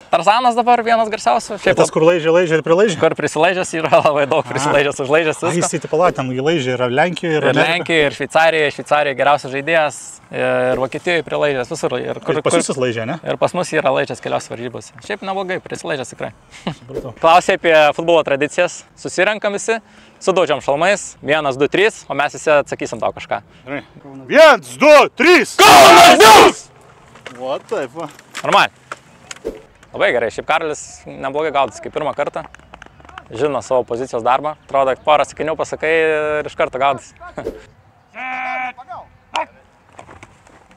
Tarzanas dabar vienas garsiausių. Tai tas, kur laižė ir prilaižė? Kur prisilaižęs yra labai daug, prisilaižęs, užlaižęs viską. Jis tai palatėm, jį laižė yra Lenkijoje, ir Lenkijoje, ir Šveicarijoje. Šveicarijoje geriausias žaidėjas, ir Vokietijoje prilaižęs visur. Ir pas jūs jis laižė, ne? Ir pas mus yra laižęs kelios varžybose. Šiaip neblogai, prisilaižęs tikrai. Klausė apie futbolo tradicijas. Susirenkam visi, sudaužiam šalmais, 1, 2, 3, o mes visi atsakysim tau kažką. 1, 2, 3! Kaunas Džiugs! O, taip, va. Normaliai. Labai gerai, šiaip Karolis neblogai gaudosi kaip pirmą kartą. Žino savo pozicijos darbą. Atrodo, porą sakinių pasakai ir iš karto gaudosi.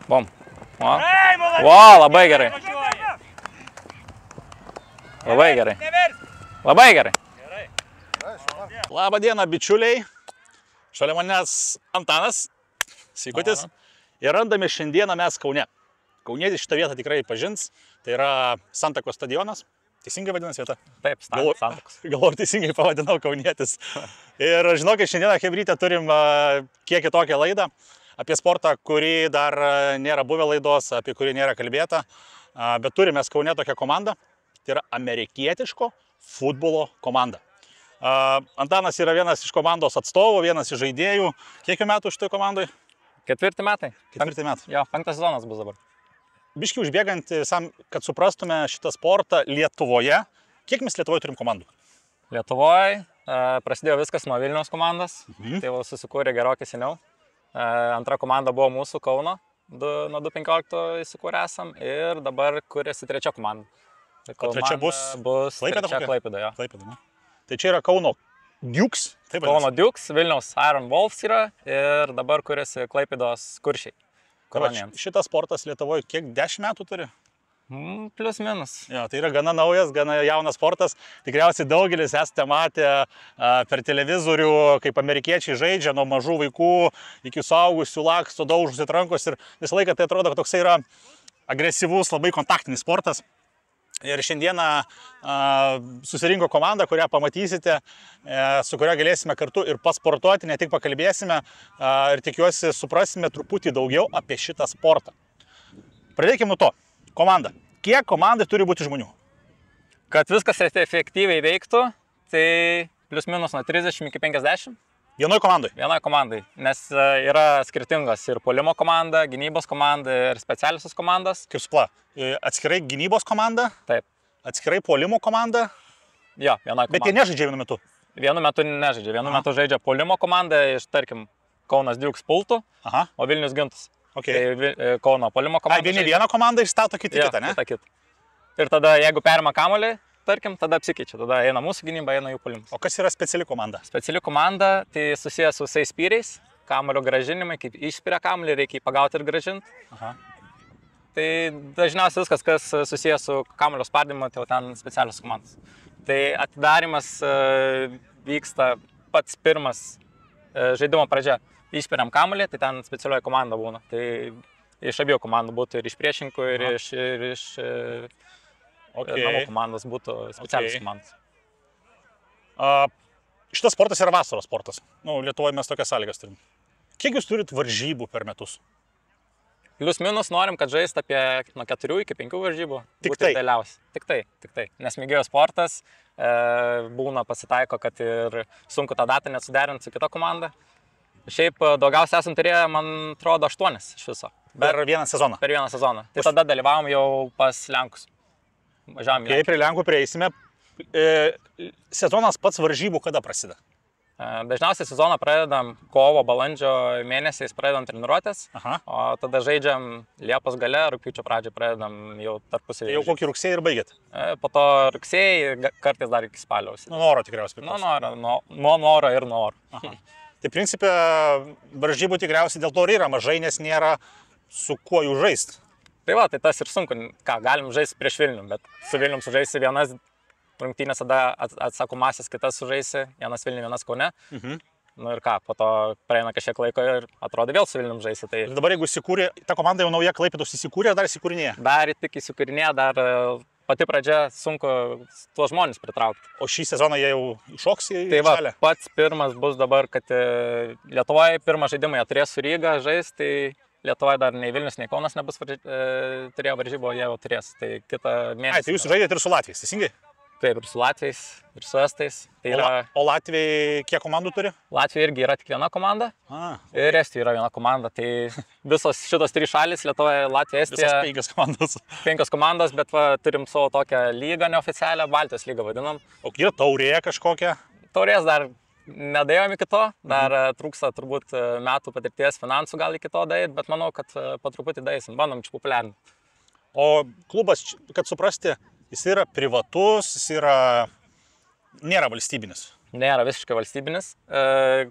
Bom. O, labai gerai. Labai gerai. Labai gerai. Labą dieną, bičiuliai. Šalia manęs Antanas Sikutis. Ir randame šiandieną mes Kaune. Kaunietis šitą vietą tikrai pažins. Tai yra Santakos stadionas. Teisingai vadinasi vieta? Taip, Santakos. Galvoju, teisingai pavadinau Kaunietis. Ir žinokit, šiandieną Hebrytė turim kiek kitokią laidą apie sportą, kurį dar nėra buvę laidos, apie kurį nėra kalbėta. Bet turime Kaune tokią komandą. Tai yra amerikietiško futbolo komanda. Antanas yra vienas iš komandos atstovų, vienas iš žaidėjų. Kiek metų šitoje komandoje? 4 metai. 4 metai. Jo, 5 sezonas bus dabar. Biškiai užbėgant visam, kad suprastume šitą sportą Lietuvoje. Kiek mes Lietuvoje turim komandų? Lietuvoje prasidėjo viskas nuo Vilniaus komandos. Tai jau susikūrė gerokai seniau. Antra komanda buvo mūsų Kauno. Nuo 2015 įsikūrė esam. Ir dabar kuriasi trečia komanda. O trečia bus Klaipėda. Tai čia yra Kauno Dukes. Kauno Dukes, Vilniaus Iron Wolves yra. Ir dabar kuriasi Klaipėdos Kuršiai. Šitas sportas Lietuvoje kiek 10 metų turi? Plius minus. Jo, tai yra gana naujas, gana jaunas sportas. Tikriausiai daugelis esate matę per televizorių, kaip amerikiečiai žaidžia nuo mažų vaikų iki suaugusių, laksto, daužusi rankos. Ir visą laiką tai atrodo, kad toksai yra agresyvus, labai kontaktinis sportas. Ir šiandieną susirinko komanda, kurią pamatysite, su kuria galėsime kartu ir pasportuoti, ne tik pakalbėsime ir tikiuosi suprasime truputį daugiau apie šitą sportą. Pradėkime nuo to. Komanda. Kiek komandai turi būti žmonių? Kad viskas efektyviai veiktų, tai plius minus nuo 30 iki 50. Vienoj komandai? Vienoj komandai, nes yra skirtingos ir puolimo komanda, gynybos komanda ir specialiosios komandos. Kaip supla, atskirai gynybos komanda? Taip. Atskirai puolimo komanda? Jo, vienoj komandai. Bet jie nežaidžia vienu metu? Vienu metu nežaidžia. Vienu metu žaidžia puolimo komanda iš, tarkim, Kaunas Dukes pultų, o Vilnius gintus. Okay. Tai Kauno puolimo komanda. Vieni vieną komandą išstato, kiti kitą, ne? Kita. Ir tada, jeigu perima kamuolį, tarkim, tada apsikeičia, tada eina mūsų gynyba, eina jų puolimas. O kas yra speciali komanda? Speciali komanda, tai susijęs su visais spyriais, kamuolio grąžinimai, kaip išspiria kamuolį, reikia jį pagauti ir grąžinti. Tai dažniausiai viskas, kas susijęs su kamuolio spardymu, tai jau ten specialios komandos. Tai atidarimas vyksta pats pirmas žaidimo pradžia. Išspiriam kamuolį, tai ten specialioji komanda būna. Tai iš abiejų komandų būtų ir iš priešininkų, ir iš namų komandos būtų specialios komandos. Šitas sportas yra vasaros sportas. Lietuvoje mes tokias sąlygas turim. Kiek jūs turit varžybų per metus? Plius minus norim, kad žaist apie nuo 4 iki 5 varžybų. Tik tai? Tik tai. Nes mėgėjo sportas, būna pasitaiko, kad ir sunku tą datą nesuderinti su kita komanda. Šiaip daugiausia esam turėję, man atrodo, 8 iš viso. Per vieną sezoną? Per vieną sezoną. Tai tada dalyvavom jau pas Lenkus. Kai prie Lenkų prieisime, sezonas pats varžybų kada prasideda? Dažniausiai sezoną pradedam kovo, balandžio mėnesiais pradedam treniruotės, o tada žaidžiam Liepos gale, rugpjūčio pradžioj pradedam jau tarpusavį. Jau kokį rugsėjį ir baigėt? Po to rugsėjį, kartais dar iki spalio. Nuo noro tikriausiai. Nuo noro ir nuo oro. Tai principė varžybų tikriausiai dėl to ir yra mažai, nes nėra su kuo jų žaisti. Tai va, tai tas ir sunku, galim žaisti prieš Vilnių, bet su Vilnium sužaisi vienas rungtynės, tada atsakomąsias kitas sužaisi, vienas Vilnių, vienas Kaune. Ir po to praeina kažkiek laiko ir atrodo vėl su Vilnium žaisi. Tai... Ir dabar jeigu įsikūrė, ta komanda jau nauja Klaipėdos įsikūrė, ar dar įsikūrinėja? Dar tik įsikūrinėja, dar pati pradžia sunku tuos žmonės pritraukti. O šį sezoną jie jau iššoks į tai šalę? Pats pirmas bus dabar, kad Lietuvoje pirmą žaidimą jie turės su Ryga žaisti, tai Lietuvoje dar nei Vilnius, nei Kaunas nebus turėjo varžybų, jie jau turės. Tai kitą mėnesį. Tai jūs žaidėte ir su Latvijais, teisingai? Taip, ir su Latviais, ir su Estais. Tai O Latvijai kiek komandų turi? Latvija irgi yra tik viena komanda. Ir Estija yra viena komanda. Tai visos šitos 3 šalis, Lietuvoje, Latvija, Estija. Visos 5 komandos. 5 komandos, bet turim savo tokią lygą neoficialią, Baltijos lygą vadinam. O yra taurė kažkokia? Taurės dar nedėjom iki to, dar trūksta turbūt metų patirties, finansų gal iki to daryti, bet manau, kad po truputį darysim, bandom čia populiarinti. O klubas, kad suprasti, jis yra privatus, nėra valstybinis. Nėra visiškai valstybinis.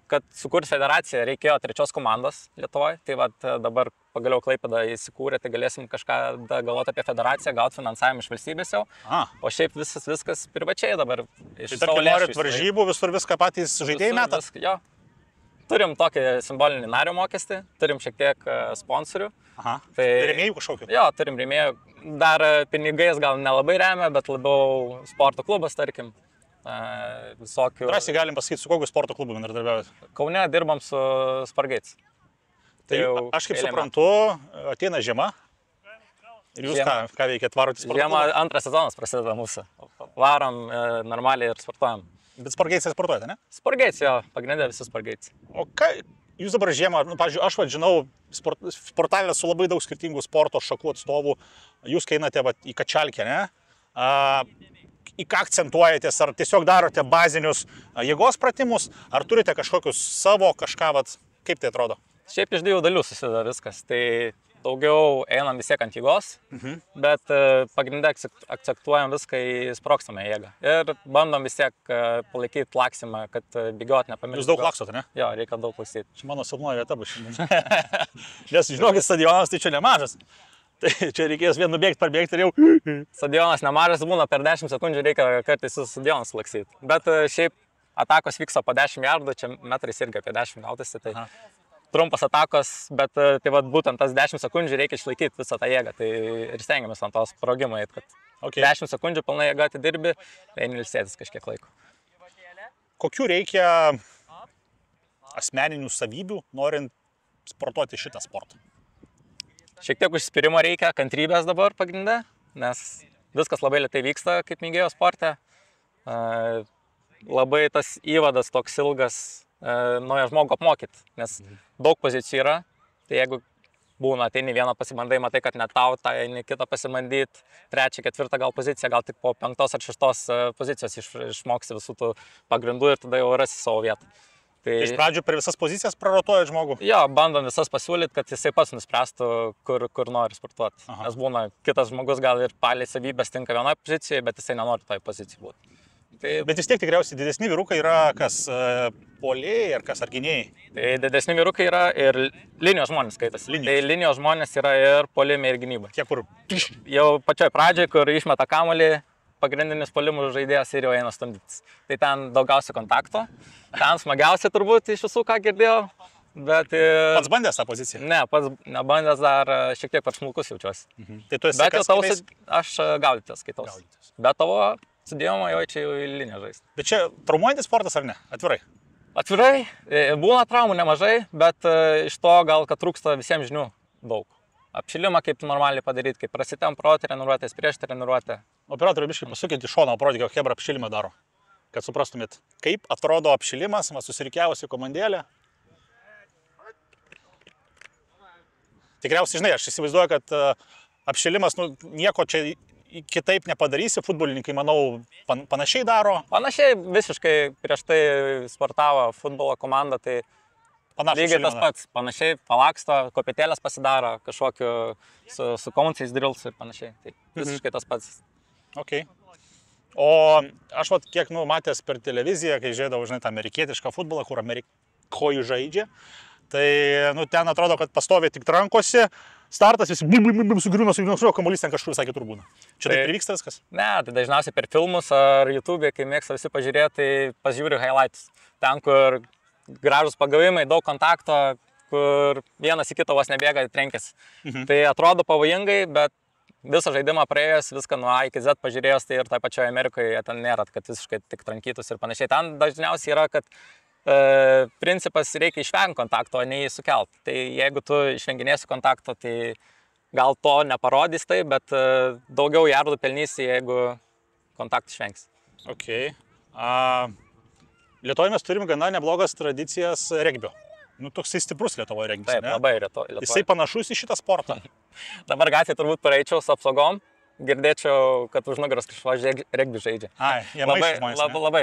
Kad sukurti federaciją reikėjo 3 komandos Lietuvoje, tai dabar pagaliau Klaipėda įsikūrė, tai galėsim kažką galvoti apie federaciją, gauti finansavimą iš valstybės jau. O šiaip viskas privačiai dabar. Tai tarkim, norit varžybų, visur viską patys žaidėjai metat? Jo. Turim tokį simbolinį nario mokestį, turim šiek tiek sponsorių. Tai rėmėjų kažkokių? Jo, turim rėmėjų. Dar pinigais gal nelabai remia, bet labiau sporto klubas, tarkim. Visokių... Drąsiai galim pasakyti, su kokiu sporto klubu bendradarbiaujat? Kaune dirbam su Spargates. Tai aš kaip suprantu, ateina žiema. Ir jūs ką veikėt, varot į sporto klubą? Žiema 2 sezonas prasideda mūsų. Varom normaliai ir sportuojam. Bet Spargates sportuojate, ne? Spargates, jo, pagrindė visi Spargates. O ką jūs dabar žiemą, pavyzdžiui, aš žinau, sportavęs su labai daug skirtingų sporto šakų atstovų, jūs kai einate į kačialkę, ne? Į ką akcentuojatės, ar tiesiog darote bazinius jėgos pratimus, ar turite kažkokius savo kažką, kaip tai atrodo? Šiaip iš 2 dalių susideda viskas. Tai daugiau einam vis tiek ant jėgos, bet pagrindę akcentuojam viską į sprogstamą jėgą. Ir bandom vis tiek palaikyti laksimą, kad bėgiot nepamiršti. Jūs daug lakstot, ne? Jo, reikia daug laksyti. Čia mano silpnoji vieta bus šiandien. Nes žinokit, stadionas tai čia nemažas. Tai čia reikės vien nubėgti, parbėgti ir jau. Stadionas nemažas, būna per 10 sekundžių reikia kartais su stadionas laksyti. Bet šiaip atakos vyksta po 10 jardų, čia metrais irgi apie 10 gautasi. Tai trumpas atakos, bet tai būtent tas 10 sekundžių reikia išlaikyti visą tą jėgą. Tai ir stengiamės ant tos sprogimo eit, kad 10 sekundžių pilnai jėga atidirbi, tai neilsėtis kažkiek laiko. Kokių reikia asmeninių savybių, norint sportuoti šitą sportą? Šiek tiek užsispyrimo reikia, kantrybės dabar pagrinde, nes viskas labai lėtai vyksta, kaip minėjau, sporte. Labai tas įvadas toks ilgas, naują žmogų apmokyti, nes daug pozicijų yra, tai jeigu būna, ateini vieną pasibandai, matai, kad net tau, tai eini kitą pasibandyti, 3, 4 gal poziciją, gal tik po 5 ar 6 pozicijos išmoksi visų tų pagrindų ir tada jau rasi savo vietą. Tai iš pradžių per visas pozicijas prarotuoja žmogų? Jo, bandom visas pasiūlyti, kad jisai pats nuspręstų, kur nori sportuoti. Nes būna, kitas žmogus gal ir palei savybės tinka vienoje pozicijoje, bet jisai nenori toje pozicijoje būti. Tai... Bet vis tiek tikriausiai didesni vyrukai yra kas puolėjai ar kas ar gynėjai? Tai didesni vyrukai yra ir linijos žmonės skaitasi. Tai linijos žmonės yra ir puolime ir gynyba. Tie, kur... Jau pačioj pradžioj, kur išmeta kamuolį, pagrindinis puolimų žaidėjas ir jau eina stumdytis. Tai ten daugiausia kontakto. Ten smagiausia turbūt iš visų, ką girdėjau. Bet... Pats bandęs tą poziciją? Ne, pats nebandęs, dar šiek tiek per smulkus jaučiuosi. Tai tu esi bet jau aš gaudytės skaitausi. Bet tavo sudėjimo jau čia į liniją žaisti. Bet čia traumuojantis sportas ar ne? Atvirai? Atvirai. Būna traumų nemažai, bet iš to gal, kad trūksta visiems žinių daug. Apšilimą kaip normaliai padaryti, kaip prasitem pro treniruotės, prieš treniruotę. Operatorių biškai pasukit į šoną, parodykite, kokia hebra apšilimą daro. Kad suprastumėt, kaip atrodo apšilimas, susirikiavusi komandėlė. Tikriausiai, žinai, aš įsivaizduoju, kad apšilimas, nieko čia kitaip nepadarysi, futbolininkai, manau, panašiai daro. Panašiai, visiškai prieš tai sportavo futbolo komanda, tai lygiai tas pats, panašiai palaksto, kopėtėlės pasidaro, kažkokiu su kauncais drills ir panašiai. Tai visiškai tas pats. Ok. O aš kiek matęs per televiziją, kai žiūrėdavau, žinai, tą amerikietišką futbolą, kur amerikojų žaidžia, tai ten atrodo, kad pastovi tik rankosi, startas visi sugriūna, kamuolys ten kažkur visai kitur būna. Čia taip ir vyksta viskas? Ne, tai dažniausiai per filmus ar YouTube, kai mėgsta visi pažiūrėti, tai pasižiūri highlights. Ten, kur gražus pagavimai, daug kontakto, kur vienas į kitą vos nebėga, trenkėsi. Tai atrodo pavojingai, bet visą žaidimą praėjus, viską nuo A iki Z pažiūrėjus, tai ir toje pačioje Amerikoje ten nėra, kad visiškai tik trankytus ir panašiai. Ten dažniausiai yra, kad principas reikia išvengti kontakto, o ne jį sukelt. Tai jeigu tu išvenginėsi kontakto, tai gal to neparodys tai, bet daugiau jardų pelnysi, jeigu kontaktų išvengs. Okay. Lietuvoje mes turim gana neblogas tradicijas regbio. Nu, toksai stiprus Lietuvoje regbis. Taip, ne? labai Lietuvoje. Jisai panašus į šitą sportą. Dabar gatvėje turbūt pareičiau su apsaugom, girdėčiau, kad už nugaros kažkas regbį žaidžia. Jie maišo žmonės. Labai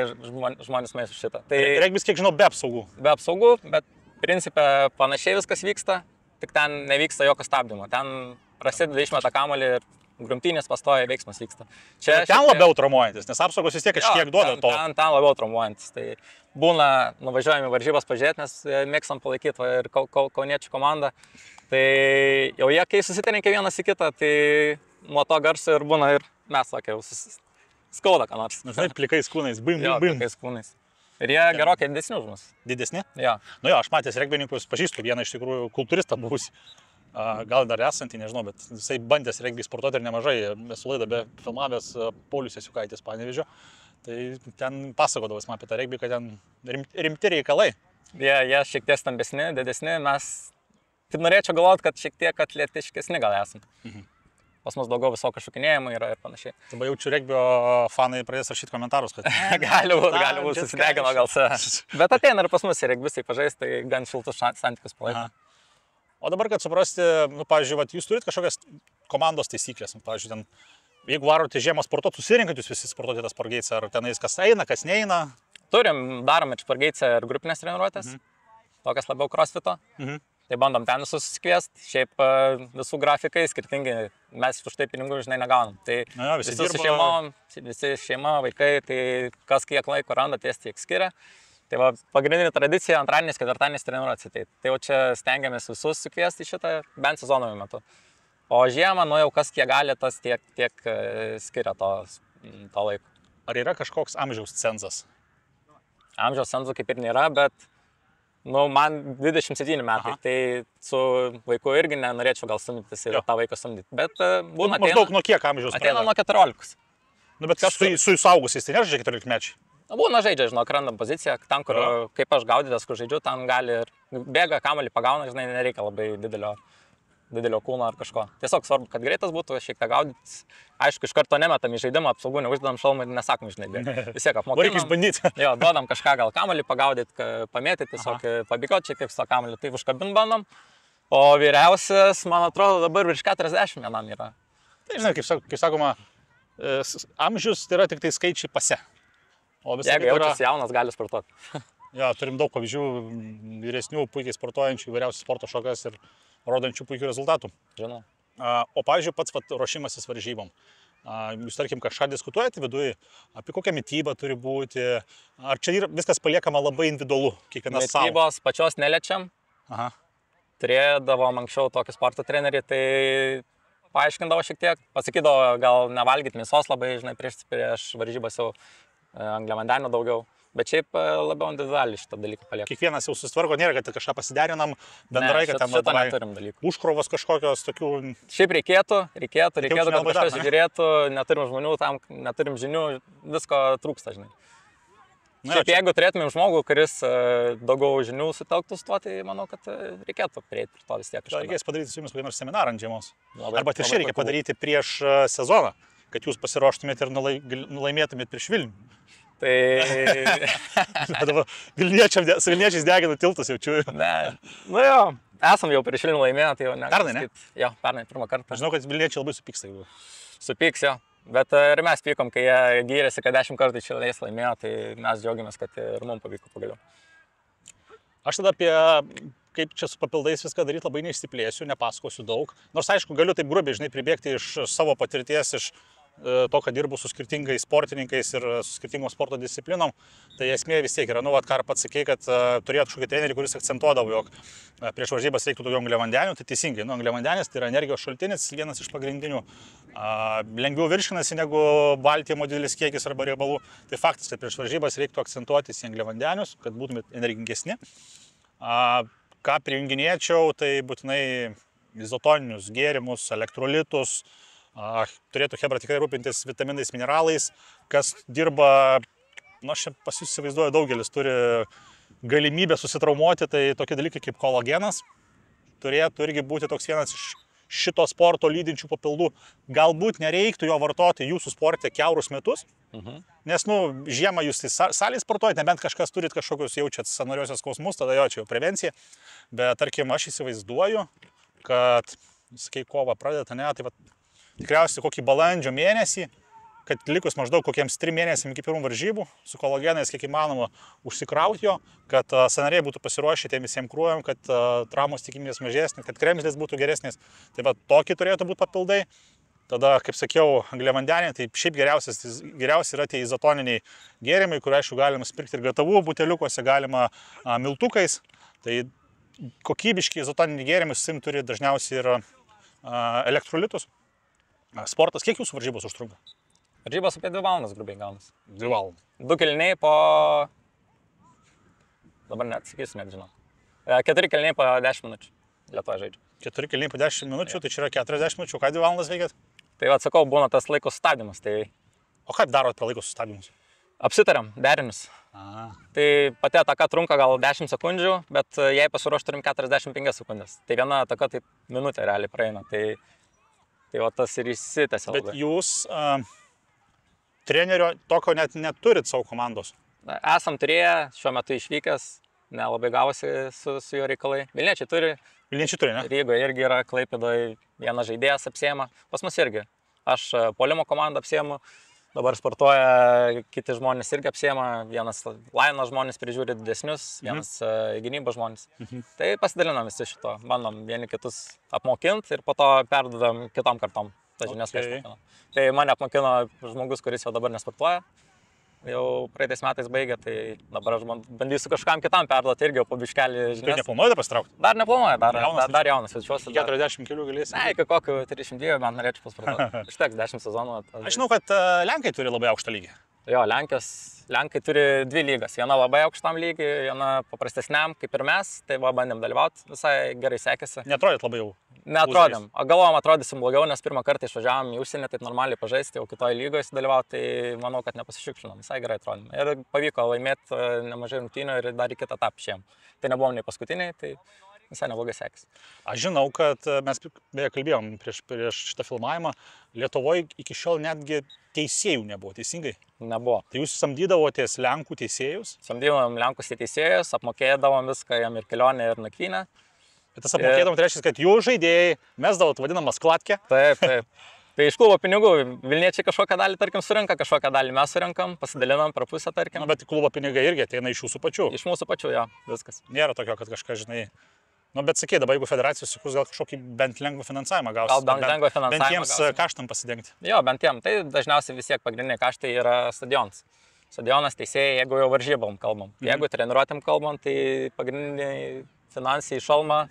žmonės maišo šitą. Tai regbis, kiek žinau, be apsaugų. Be apsaugų, bet principė panašiai viskas vyksta, tik ten nevyksta jokio stabdymo. Ten prasideda išmeta kamuolį ir grumtynės pastoja veiksmas vyksta. Čia ten labiau traumuojantis, nes apsaugos vis tiek kažkiek duoda to. Ten labiau traumuojantis. Tai būna, nuvažiuojame varžybas pažiūrėti, nes mėgstam palaikyti ir kauniečių komandą. Tai jau jie, kai susitarinkė vienas į kitą, tai nuo to garso ir būna ir mes, sakė, jau skauda ką nors. Žinai, plikais kūnais, bim. Plikais kūnais. Ir jie gerokai didesni už mus. Didesni? Jo. Nu jo, aš matęs regbininkus, pažįstu vieną iš tikrųjų kultūristą buvusį. Gal dar esantį, nežinau, bet jisai bandęs regbį sportuoti ir nemažai. Esu laidą be filmavęs Paulius Jasiukaitis Panevėžio. Tai ten pasakodavas man apie tą regbį, kad ten rimti reikalai. Jie šiek tiek stambesni, didesni. Mes taip norėčiau galvoti, kad šiek tiek atletiškesni gal esam. Pas mus daugiau visokio šokinėjimų yra ir panašiai. Dabar jaučiu regbio fanai pradės rašyti komentarus, kad... gali būt, susidegino gal save. Bet ateina ir pas mus ir regbisai pažaisti, tai gan šiltus santykius palaiko. O dabar, kad suprasti, nu, pavyzdžiui, jūs turit kažkokias komandos taisyklės, nu, pavyzdžiui, ten, jeigu varote žiemą sportuoti, susirinkat jūs visi sportuoti tas Spargeicę, ar tenais kas eina, kas neina? Darome Spargeicę ir grupinės treniruotės, tokias labiau crossfito. Tai bandom ten visus susikviesti, šiaip visų grafikai skirtingi, mes už tai pinigų žinai negaunam. Tai visi šeima, vaikai, tai kas kiek laiko randa, ties tiek skiria. Tai va, pagrindinė tradicija antradieniais, ketvirtadieniais treniruotės. Tai jau čia stengiamės visus sukviesti šitą bent sezono metu. O žiemą, nu jau kas kiek gali, tas tiek skiria to laiko. Ar yra kažkoks amžiaus cenzas? Amžiaus cenzų kaip ir nėra, bet man 27 metai, tai su vaiku irgi nenorėčiau gal stumdytis ir tą vaiką stumdyti. Bet būna maždaug nuo kiek amžiaus? Ateina nuo 14. Nu, bet su suaugusiais tai nežaidžia 14 mečiai? Būna žaidžia, žinok, randam poziciją, ten, kur, kaip aš gaudytas, kur žaidžiu, ten gali ir bėga, kamuolį pagauna, žinai, nereikia labai didelio kūno ar kažko. Tiesiog svarbu, kad greitas būtų, šiek tiek gaudytis. Aišku, iš karto nemetam į žaidimą, apsaugų neuždedam šalmą ir nesakom, žinai, vis tiek apmokinam. Reikia išbandyti. Jo, duodam kažką, gal kamuolį pagaudyti, pamėtyti, tiesiog pabėgioti šiek tiek su to kamuoliu, tai užkabint bandom. O vyriausias, man atrodo, dabar virš 40 vienam yra. Tai žinai, kaip sakoma, amžius tai yra tik tai skaičiai pase. Jeigu jaučiasi jaunas, gali sportuoti. Jo, turim daug pavyzdžių vyresnių, puikiai sportuojančių, įvairiausių sporto šakas ir rodančių puikių rezultatų. Žinau. O pavyzdžiui, pats ruošimasis varžybom. Jūs, tarkim, kažką diskutuojate viduje, apie kokią mitybą turi būti, ar čia viskas paliekama labai individualu, kiekvienas savo? Mitybos pačios neliečiam. Turėdavom anksčiau tokį sporto trenerį, tai paaiškindavo šiek tiek, pasakydavo gal nevalgyti mėsos labai, žinai, prieš varžybas jau angliavandenių daugiau. Bet šiaip labiau individualiai šitą dalyką palieka. Kiekvienas jau susitvarko, nėra, kad kažką pasiderinam bendrai, kad ten neturim dalykų. Užkrovos kažkokios tokių... Šiaip reikėtų, kad kažkas žiūrėtų, neturim žmonių, tam neturim žinių, visko trūksta, žinai. Šiaip jeigu turėtumėm žmogų, kuris daugiau žinių sutelktų su tuo, tai manau, kad reikėtų prieiti prie to vis tiek. Reikės padaryti su jumis kokį nors seminarą ant žiemos. Arba tai reikia padaryti prieš sezoną, kad jūs pasiruoštumėte ir nulaimėtumėte prieš Vilnių. Tai... Su Vilniečiais degina tiltus jaučiu. Ne, nu jo, esam jau prieš Vilnių laimėję, tai jau ne. Pernai, ne? Jo, pernai, pirmą kartą. Žinau, kad Vilniečiai labai supyksta. Supyks, jo. Bet ir mes pykom, kai jie gyrėsi, kad 10 kartų iš eilės laimėjo, tai mes džiaugiamės, kad ir mums pavyko pagaliau. Aš tada apie, kaip čia su papildais viską daryti, labai neišsiplėsiu, nepasakosiu daug. Nors aišku, galiu taip grubiai, žinai, pribėgti iš savo patirties, iš to, kad dirbu su skirtingais sportininkais ir su skirtingom sporto disciplinom, tai esmė vis tiek yra, ką pats sakei, kad turėtų kažkokį trenerį, kuris akcentuodavo, jog prieš varžybas reiktų daugiau angliavandenių, tai teisingai, angliavandenis tai yra energijos šaltinis, vienas iš pagrindinių, lengviau virškinasi negu baltymo didelis kiekis arba riebalų, tai faktas, kad prieš varžybas reiktų akcentuotis į angliavandenius, kad būtumėt energingesni. Ką prijunginėčiau, tai būtinai izotoninius gėrimus, elektrolitus. Turėtų chebra tikrai rūpintis vitaminais, mineralais, kas dirba, aš pas jūs įsivaizduoju, daugelis turi galimybę susitraumuoti, tai tokie dalykai kaip kolagenas turėtų irgi būti toks vienas iš šito sporto lydinčių papildų. Galbūt nereiktų jo vartoti jūsų sporte kiaurus metus, nes, žiemą jūs tai salėje sportuojate, nebent kažkas turit kažkokius jaučiat sąnariuose skausmus, tada jo, čia jau prevencija. Bet, tarkim, aš įsivaizduoju, kad, sakai, kovą pradėta, ne, tai tikriausiai kokį balandžio mėnesį, kad likus maždaug kokiems 3 mėnesiams iki pirmų varžybų, su kolagenais kiek įmanoma užsikrauti jo, kad sąnariai būtų pasiruošę tiem visiems krūviam, kad traumos tikimybės mažesnės, kad kremzlės būtų geresnės. Tai tokie turėtų būti papildai. Tada, kaip sakiau, angliavandeniai, tai šiaip geriausi yra tie izotoniniai gėrimai, kur, aišku, galima spirkti ir gatavų buteliukuose, galima miltukais. Tai kokybiški izotoniniai gėrimai sim turi dažniausiai ir elektrolitus. Sportas, kiek jūsų varžybos užtrunka? Varžybos apie 2 valandas grubiai gaunas. 2 valandas. 2 keliniai po... Dabar net sakysiu, net žinau. 4 keliniai po 10 minučių. Lietuvoje žaidžiu. 4 keliniai po 10 minučių, tai čia yra 40 minučių. Ką 2 valandas veikiat? Tai atsakau, būna tas laiko sustabdymas. Tai... O kaip darot per laiko sustabdymus? Apsitariam, derinius. Tai pati ataka trunka gal 10 sekundžių, bet jei pasiruošti turim 45 sekundės. Tai viena ataka taip minutė realiai praeina. Tai va tas ir įsitęsia. Bet jūs... Trenerio tokio net neturit savo komandos. Esam turėję, šiuo metu išvykęs, nelabai gavosi su jo reikalai. Vilniečiai turi. Vilniečiai turi, ne? Rygoje irgi yra, Klaipėdoje vienas žaidėjas apsiema. Pas mus irgi. Aš puolimo komandą apsiemu, dabar sportuoja kiti žmonės irgi apsiema. Vienas lainas žmonės prižiūri didesnius, vienas gynybos žmonės. Tai pasidalinam visi šito. Bandom vieni kitus apmokinti ir po to perdodam kitom kartom. Tai mane apmokino žmogus, kuris jau dabar nesportuoja, jau praeitais metais baigė, tai dabar aš bandysiu kažkam kitam perduoti irgi po biškelį žinias. Tai neplanuojate pasitraukti? Dar neplanuoju, dar jaunas jaučiuosi. 40 kelių galėsi? Ne, iki kokių 32 man norėčiau pasportuoti. Užteks 10 sezonų. Aš žinau, kad Lenkai turi labai aukštą lygį. Jo, Lenkai turi 2 lygas. Viena labai aukštam lygiui, viena paprastesniam, kaip ir mes. Tai bandėm dalyvauti, visai gerai sekėsi. Neatrodėt labai jau? Neatrodėm. Galvojom, atrodysim blogiau, nes pirmą kartą išvažiavom į užsienį, taip normaliai pažaisti, jau kitoje lygoje dalyvauti, tai manau, kad nepasišikšinom. Visai gerai atrodėm. Ir pavyko laimėti nemažai rungtynių ir dar į kitą etapą išėjom. Tai nebuvom nei paskutiniai, tai visai neblogai sekėsi. Aš žinau, kad mes beje kalbėjom prieš šitą filmavimą, Lietuvoje iki šiol netgi teisėjų nebuvo, teisingai? Nebuvo. Tai jūs samdydavotės Lenkų teisėjus? Samdydavom Lenkus teisėjus, apmokėdavom viską, jam ir kelionę, ir nakvynę. Bet tas apmokėdavom, tai reiškia, kad jų žaidėjai mesdavot vadinamą skladkę? Taip. Tai iš klubo pinigų Vilniečiai kažkokią dalį, tarkim, surinka, kažkokią dalį mes surinkam, pasidalinam per pusę, tarkim. Bet klubo pinigai irgi ateina iš jūsų pačių? Iš mūsų pačių, jo, viskas. Nėra tokio, kad kažkas, žinai... Bet sakė, dabar jeigu federacijos sukurs, gal kažkokį bent lengvą finansavimą gaus. Gal bent lengvą finansavimą. Bent jiems kaštam pasidengti. Jo, bent jiem. Tai dažniausiai vis tiek pagrindiniai kaštai yra stadionas. Stadionas, teisėjai, jeigu jau varžybom kalbam. Jeigu treniruotėm kalbam, tai pagrindiniai finansai šalma,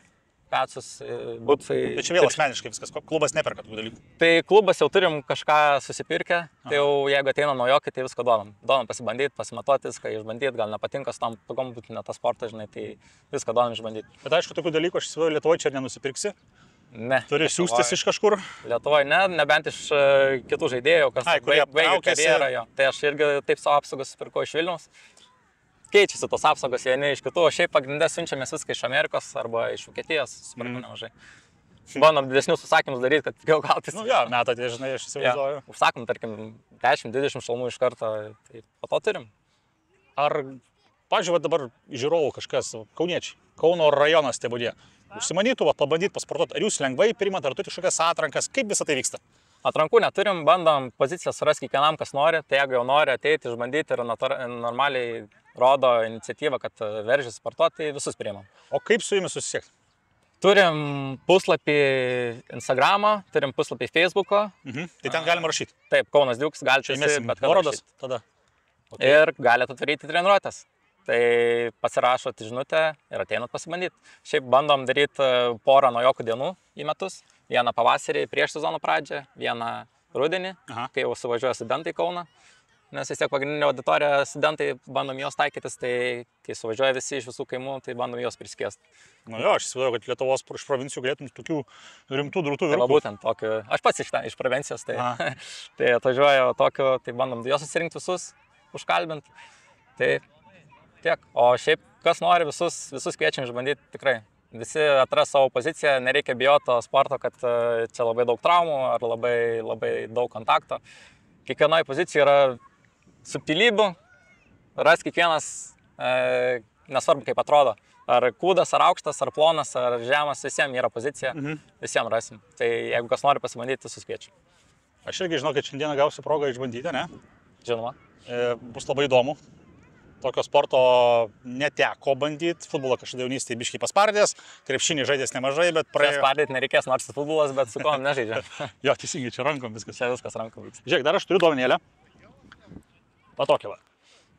pecus, butai. Tai čia vėl asmeniškai viskas, klubas neperka tų dalykų. Tai klubas jau turim kažką susipirkę, tai jau jeigu ateina naujokai, tai viską duodam. Duodam pasibandyti, pasimatuoti viską, išbandyti, gal nepatinka su tam, tokom būtų ne tas sportas, žinai, tai viską duodam išbandyti. Bet aišku, tokių dalykų aš įsivaizduoju, Lietuvoje čia nenusipirksi. Ne. Turi siųstis iš kažkur? Lietuvoje ne, nebent iš kitų žaidėjų, kas baigia karjerą. Jo. Tai aš irgi taip savo apsaugas pirkau iš Vilniaus. Keičiasi tos apsaugos vieni iš kitų, o šiaip pagrindę siunčiamės viską iš Amerikos arba iš Vokietijos, suprantu nemažai. Bandom didesnius užsakymus daryti, kad pigiau gautis. Jo, metatė, žinai, aš įsivaizduoju. Užsakom, tarkim, 10-20 šalmų iš karto, tai po to turim. Ar, pažiūrėjau, dabar žiūrovų kažkas, kauniečiai, Kauno rajonas tebūdė, užsimanytų, pabandyti pasportuoti, ar jūs lengvai priimat, ar turite kažkokias atrankas, kaip visą tai vyksta? Atrankų neturim, bandom poziciją surasti kiekvienam, kas nori, tai jeigu jau nori ateiti, išbandyti ir normaliai rodo iniciatyvą, kad veržiasi sportuoti, tai visus priimam. O kaip su jumis susisiekti? Turim puslapį Instagramą, turim puslapį Facebooko. Tai ten galima rašyti? Taip, Kaunas Diuks, galite įmesim bet ką rašyti. Tada. Okay. Ir galite atvaryti treniruotės. Tai pasirašot žinutę ir ateinat pasibandyti. Šiaip bandom daryti porą naujokų dienų į metus. Vieną pavasarį prieš sezono pradžią, vieną rudenį, kai jau suvažiuoja studentai į Kauną. Nes vis tiek pagrindinė auditorija studentai, bandom jos taikytis, tai kai suvažiuoja visi iš visų kaimų, tai bandom jos priskiesti. Nu jo, aš įsivaizduoju, kad Lietuvos iš provincijų galėtum tokių rimtų drūtų vyrukų. Tai būtent tokių, aš pats iš provincijos, tai, tai atvažiuoju tokiu, tai bandom jos susirinkti visus, užkalbinti. Tai tiek. O šiaip kas nori, visus kviečiam išbandyti tikrai. Visi atras savo poziciją, nereikia bijoti to sporto, kad čia labai daug traumų ar labai daug kontakto. Kiekvienoje pozicijoje yra subtilybių, ras kiekvienas, nesvarbu kaip atrodo. Ar kūdas, ar aukštas, ar plonas, ar žemas, visiems yra pozicija, visiems rasim. Tai jeigu kas nori pasibandyti, visus kviečiu. Aš irgi žinau, kad šiandieną gausiu progą išbandyti, ne? Žinoma. Bus labai įdomu. Tokio sporto neteko bandyti. Futbolą kažkada jaunystėje biškiai paspardės, krepšinį žaidės nemažai, bet praėjo... Paspardyti nereikės, nors futbolas, bet su kojom nežaidžia. Jo, teisingai, čia rankom viskas. Čia viskas rankom vyks. Žiūrėk, dar aš turiu dovanėlę. Va tokia va.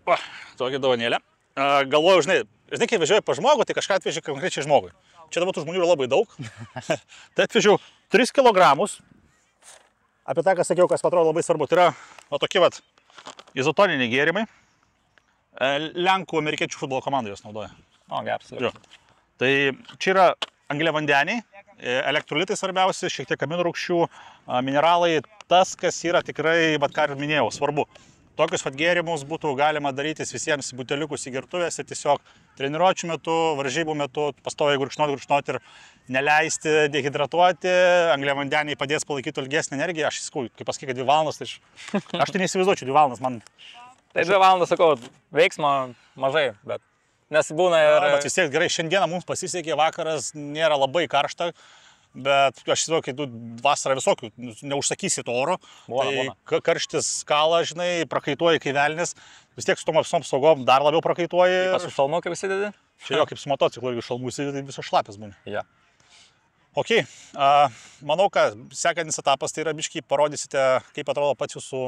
Va, tokia dovanėlė. Galvoju, žinai, kai važiuoju pa žmogų, tai kažką atvežiu konkrečiai žmogui. Čia dabar tų žmonių yra labai daug. Tai atvežiu 3 kilogramus. Apie tą, ką sakiau, kas atrodo labai svarbu. Tai yra va tokie va izotoniniai gėrimai. Lenkų amerikiečių futbolo komandai jos naudoja. O, geras. Tai čia yra angliavandeniai, elektrolitai svarbiausi, šiek tiek aminorūgščių, mineralai. Tas, kas yra tikrai, bet ką ir minėjau, svarbu. Tokius gėrimus būtų galima daryti visiems buteliukus į gertuvės ir tiesiog treniruočių metu, varžybų metu pastoviai gurkšnoti ir neleisti dehidratuoti. Angliavandeniai padės palaikyti ilgesnį energiją. Aš įskau, kaip pasakai, kad 2 valandas, tai aš tai neįsivaizduočiau 2 valandas man. Tai 2 valandas, sakau, veiksmo mažai, bet nes būna ir... Bet vis tiek gerai, šiandieną mums pasisekė, vakaras nėra labai karšta, bet aš įsivaizduoju, kai tu vasarą visokių neužsakysi to oro, būna. Karštis skala, žinai, prakaituoji kai velnis, vis tiek su tom apsom saugom dar labiau prakaituoji. Pas su šalmu kaip įsidedi? Čia jo, kaip su motociklu, jeigu šalmų įsidedi, tai viso šlapės būna. Ja. Ok, manau, kad sekantis etapas tai yra biškiai parodysite, kaip atrodo pats jūsų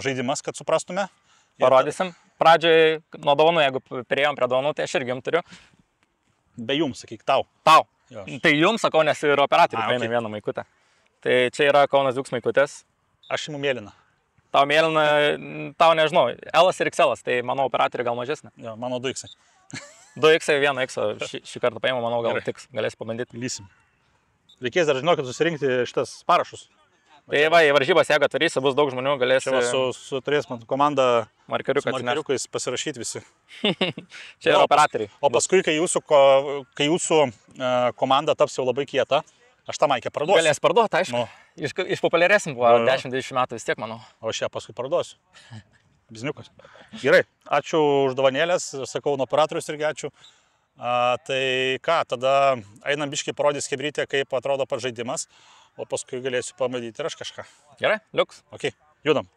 žaidimas, kad suprastume. Parodysim. Pradžioj nuo dovanų, jeigu priėjom prie dovanų, tai aš irgi jums turiu. Be jums, sakyk, tau. Tau. Jo. Tai jums sakau, nes ir operatorių paėmė vieną maikutę. Tai čia yra Kaunas Dukes maikutės. Aš imu mėlyną. Tau mėlyna, tau nežinau, L ir XL, tai mano operatorių gal mažesnė. Jo, mano 2X. 2X, 1X, šį kartą paėmė, manau, gal tiks, galės pabandyti. Lysim. Reikės dar žinokit susirinkti šitas parašus. Tai va, į varžybas, jeigu atvarysi, bus daug žmonių, galės... Su turės man komandą markeriukais pasirašyti visi. Čia yra operatoriai. O paskui, kai jūsų komanda taps jau labai kieta, aš tą maikę parduosiu. Galės parduoti, aišku. Išpopuliarėsim po 10-20 metų vis tiek, manau. O aš ją paskui parduosiu. Bizniukas. Gerai, ačiū už dovanėlės, sakau, nuo operatorius irgi ačiū. Tai ką, tada einam biškiai parodys chebrytė, kaip atrodo pats žaidimas. O paskui galėsiu pamatyti ir aš kažką. Gerai, liuks. Ok, judam.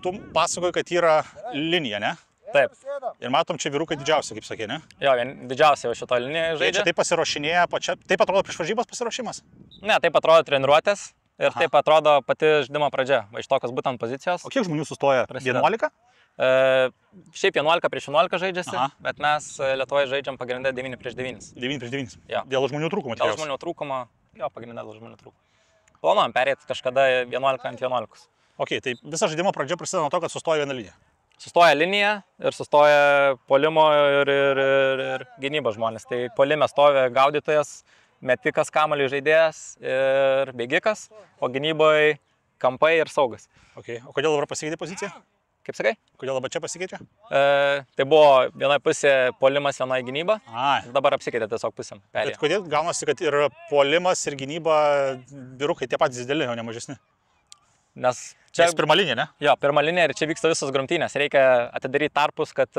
Tu pasakoji, kad yra linija, ne? Taip. Ir matom, čia vyrukai didžiausia, kaip sakė, ne? Jo, didžiausia jau šito linija žaidžia. Čia taip pasiruošinėja, taip atrodo prieš varžybas pasiruošimas? Ne, taip atrodo treniruotės ir taip atrodo pati žaidimo pradžia, iš tokios būtent pozicijos. O kiek žmonių sustoja? 11? Šiaip 11 prieš 11 žaidžiasi, bet mes Lietuvoje žaidžiam pagrindę 9 prieš 9. 9 prieš 9? Jo. Dėl žmonių trūkumo? Dėl žmonių trūkumo. Jo, pagrindė dėl žmonių trūkumo. Planuojam perėti kažkada 11 ant 11. Ok, tai visa žaidimo pradžia prasideda nuo to, kad sustoja viena linija. Sustoja linija ir sustoja puolimo ir gynybos žmonės. Tai puolime stovi gaudytojas, metikas, kamuolį žaidėjas ir bėgikas, o gynyboje kampai ir saugas. Ok, o kodėl dabar pasikeitė pozicija? Kaip sakai? Kodėl dabar čia pasikeičia? Tai buvo viena pusė puolimas, viena gynyba. Dabar apsikeitė tiesiog pusėm. Bet kodėl gaunasi, kad ir puolimas, ir gynyba vyrukai tie patys dideli, o ne mažesni? Nes čia pirma linija, ne? Jo, pirma linija ir čia vyksta visos grumtynės. Reikia atidaryti tarpus, kad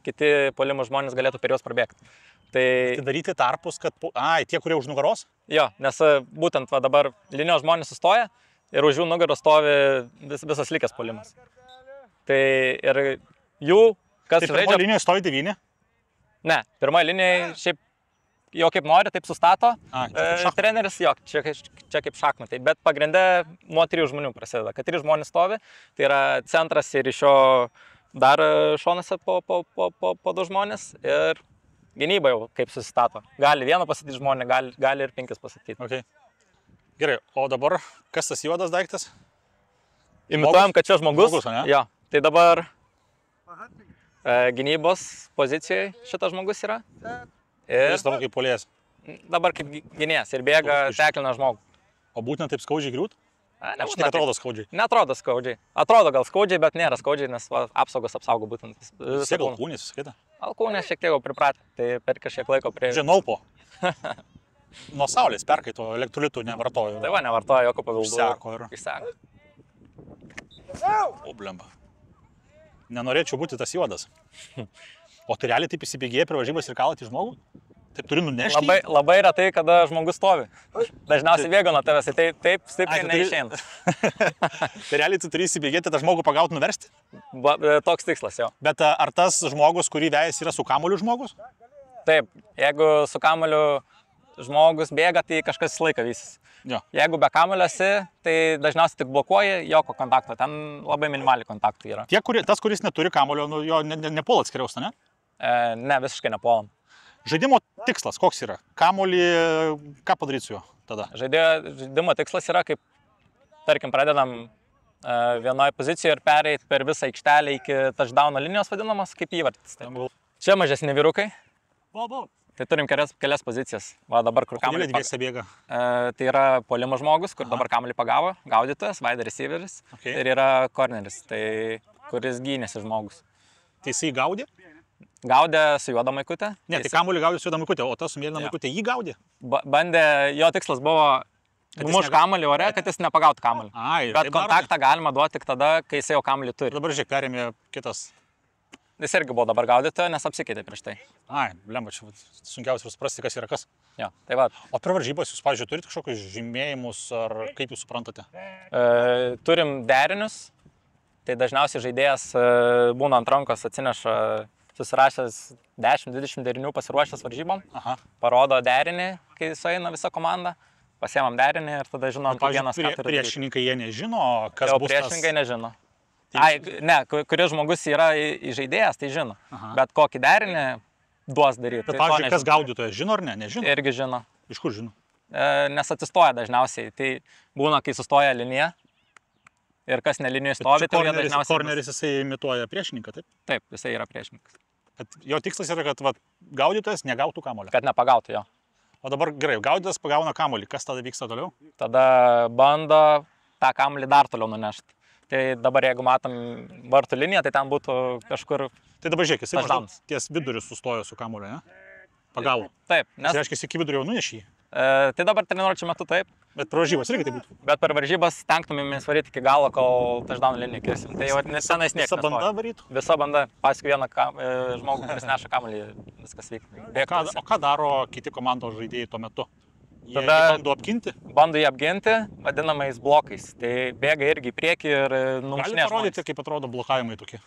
kiti puolimo žmonės galėtų per juos prabėgti. Tai... Atidaryti tarpus, kad... tie, kurie už nugaros? Jo, nes būtent dabar linijos žmonės sustoja ir už jų nugaros stovi visas likęs puolimas. Tai ir jų, kas žaidžia... Tai pirmoje linijoje stovi 9? Ne, pirmoje linijoje šiaip jo kaip nori, taip sustato. Treneris, jo, čia kaip šachmatai, bet pagrindę nuo 3 žmonių prasideda. Kad 3 žmonės stovi, tai yra centras ir iš jo dar šonose po 2 žmonės ir gynyba jau kaip susistato. Gali 1 pastatyti žmonę, gali ir 5 pastatyti. Okay. Gerai, o dabar kas tas juodas daiktas? Imituojam, kad čia žmogus. Ne? Jo. Tai dabar gynybos pozicijoje šitas žmogus yra. Jis dabar kaip puolėjas. Dabar kaip gynėjas ir bėga, teklina žmogų. O būtent taip skaudžiai griūt? Aš tik atrodo skaudžiai. Neatrodo skaudžiai. Atrodo gal skaudžiai, bet nėra skaudžiai, nes apsaugos apsaugo būtent. Vis tiek alkūnės, skaita. Alkūnės šiek tiek jau pripratę, tai per kažkiek laiko prie... Žinau po. Nuo saulės perkaito elektrolitų nevartoju. Tai va, nevartoju jokio pavildų. Išseko ir... Išseko. O, blemba. Nenorėčiau būti tas juodas. O tai realiai taip įsibėgėja prie varžybas ir kalati žmogų? Taip turi nunešti? Labai retai, kada žmogus stovi. Dažniausiai bėga nuo tavęs, tai taip stipriai neišeina. Tai realiai tu turi įsibėgėti tą žmogų pagauti, nuversti? Toks tikslas jo. Bet ar tas žmogus, kurį vejasi, yra su kamuoliu žmogus? Taip, jeigu su kamuoliu žmogus bėga, tai kažkas visą laiką vysis. Jo. Jeigu be kamuolio esi, tai dažniausiai tik blokuoji, jokio kontakto, ten labai minimaliai kontaktai yra. Tas, kuris neturi kamuolio, nu, jo nepuola atskiriausta, ne? Ne, visiškai nepuolam. Žaidimo tikslas koks yra? Kamuolį, ką padaryt su juo tada? Žaidimo tikslas yra, kaip, tarkim, pradedam vienoje pozicijoje ir pereit per visą aikštelę iki touchdowno linijos vadinamos, kaip įvartis. Čia mažesni vyrukai. Tai turim kelias pozicijas. Va dabar, kur kamuolį dviese bėga. Tai yra puolimo žmogus, kur dabar kamuolį pagavo, gaudytojas, wide receiveris. Okay. Ir yra corneris, tai kuris gynėsi žmogus. Tai jisai gaudė? Gaudė su juoda maikutė. Ne, tai kamuolį gaudė su juoda maikutė, o tas su mėlyna maikutė jį gaudė? Bandė, jo tikslas buvo numuš kamuolį ore, kad jis nepagautų kamuolį. Bet kontaktą galima duoti tik tada, kai jis jau kamuolį turi. Dabar žiūrėk, perėmė kitas. Jis irgi buvo dabar gaudytojo, nes apsikeitė prieš tai. Blemba, čia sunkiausia suprasti, kas yra kas. Jo, tai va. O per varžybas jūs, pavyzdžiui, turite kažkokius žymėjimus, ar kaip jūs suprantate? Turim derinius, tai dažniausiai žaidėjas būna ant rankos, atsineša susirašęs 10-20 derinių pasiruošęs varžybom, parodo derinį, kai sueina visa komanda, pasiemam derinį ir tada žinom, kiekvienas ką turi. Priešininkai jie nežino, kas bus tas... Priešininkai nežino. Ne, kuris žmogus yra žaidėjas, tai žino. Bet kokį derinį duos daryti. Bet, pavyzdžiui, kas gaudytojas žino ar ne? Nežino? Irgi žino. Iš kur žino? Nes atsistoja dažniausiai. Tai būna, kai sustoja linija ir kas ne linijoje stovi, tai jie dažniausiai... Korneris jisai imituoja priešininką, taip? Taip, jisai yra priešininkas. Jo tikslas yra, kad gaudytojas negautų kamuolio. Kad nepagautų jo. O dabar gerai, gaudytojas pagauna kamuolį. Kas tada vyksta toliau? Tada bando tą kamuolį dar toliau nunešti. Tai dabar, jeigu matom vartų liniją, tai ten būtų kažkur... Tai dabar žiūrėk, jisai maždaug ties vidurius sustojo su kamuoliu, ne? Pagavo. Taip. Tai reiškia, iki vidurio jau nunešė jį? Tai dabar treniruočio metu taip. Bet per varžybas irgi tai būtų? Bet per varžybas stengtumėmės varyti iki galo, kol touchdown liniją kirsim. Tai jau senais niekas. Visa banda varytų? Visa banda, paskui vieną žmogų, kuris neša kamuolį, viskas vyksta. O ką daro kiti komandos žaidėjai tuo metu? Jie bando apginti? Bando jį apginti vadinamais blokais. Tai bėga irgi į priekį ir numušinė žmonės. Galim parodyti, kaip atrodo blokavimai tokie?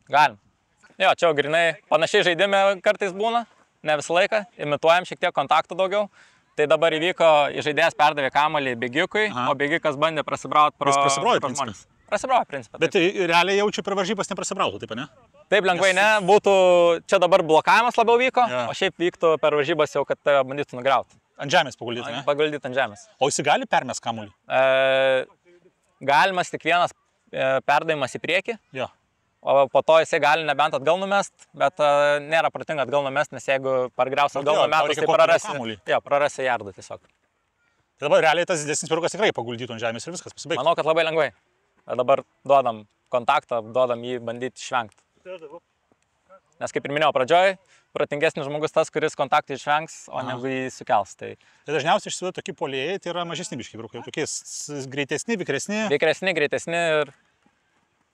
Galim. Jo, čia jau grinai panašiai žaidime kartais būna, ne visą laiką, imituojam šiek tiek kontaktų daugiau. Tai dabar įvyko, žaidėjas perdavė kamuolį bėgikui, o bėgikas bandė prasibrauti pro žmonės. Prasibrauja, principą. Bet realiai jaučiu per varžybas neprasibrautų, taip, ne? Taip lengvai ne, būtų, čia dabar blokavimas labiau vyko, o šiaip vyktų per varžybas jau, kad tave bandytų nugriauti. Ant žemės paguldyti, ne? Paguldyti ant žemės. O jis gali permest kamuolį? Galimas tik vienas perdavimas į priekį. Jo. O po to jisai gali nebent atgal numest, bet nėra protinga atgal numest, nes jeigu pargriaus atgal numetus, tai prarasi jardą tiesiog. Tai dabar realiai tas didesnis vyrukas tikrai paguldytų ant žemės ir viskas pasibaigtų. Manau, kad labai lengvai. Dabar duodam kontaktą, duodam jį bandyti išvengti. Nes kaip ir minėjau pradžioj, protingesnis žmogus tas, kuris kontaktą išvengs, o negu jį sukels. Tai dažniausiai iš tokie puolėjai tai yra mažesni biški vyrukai, tokie greitesni, vikresni. Vikresni, greitesni ir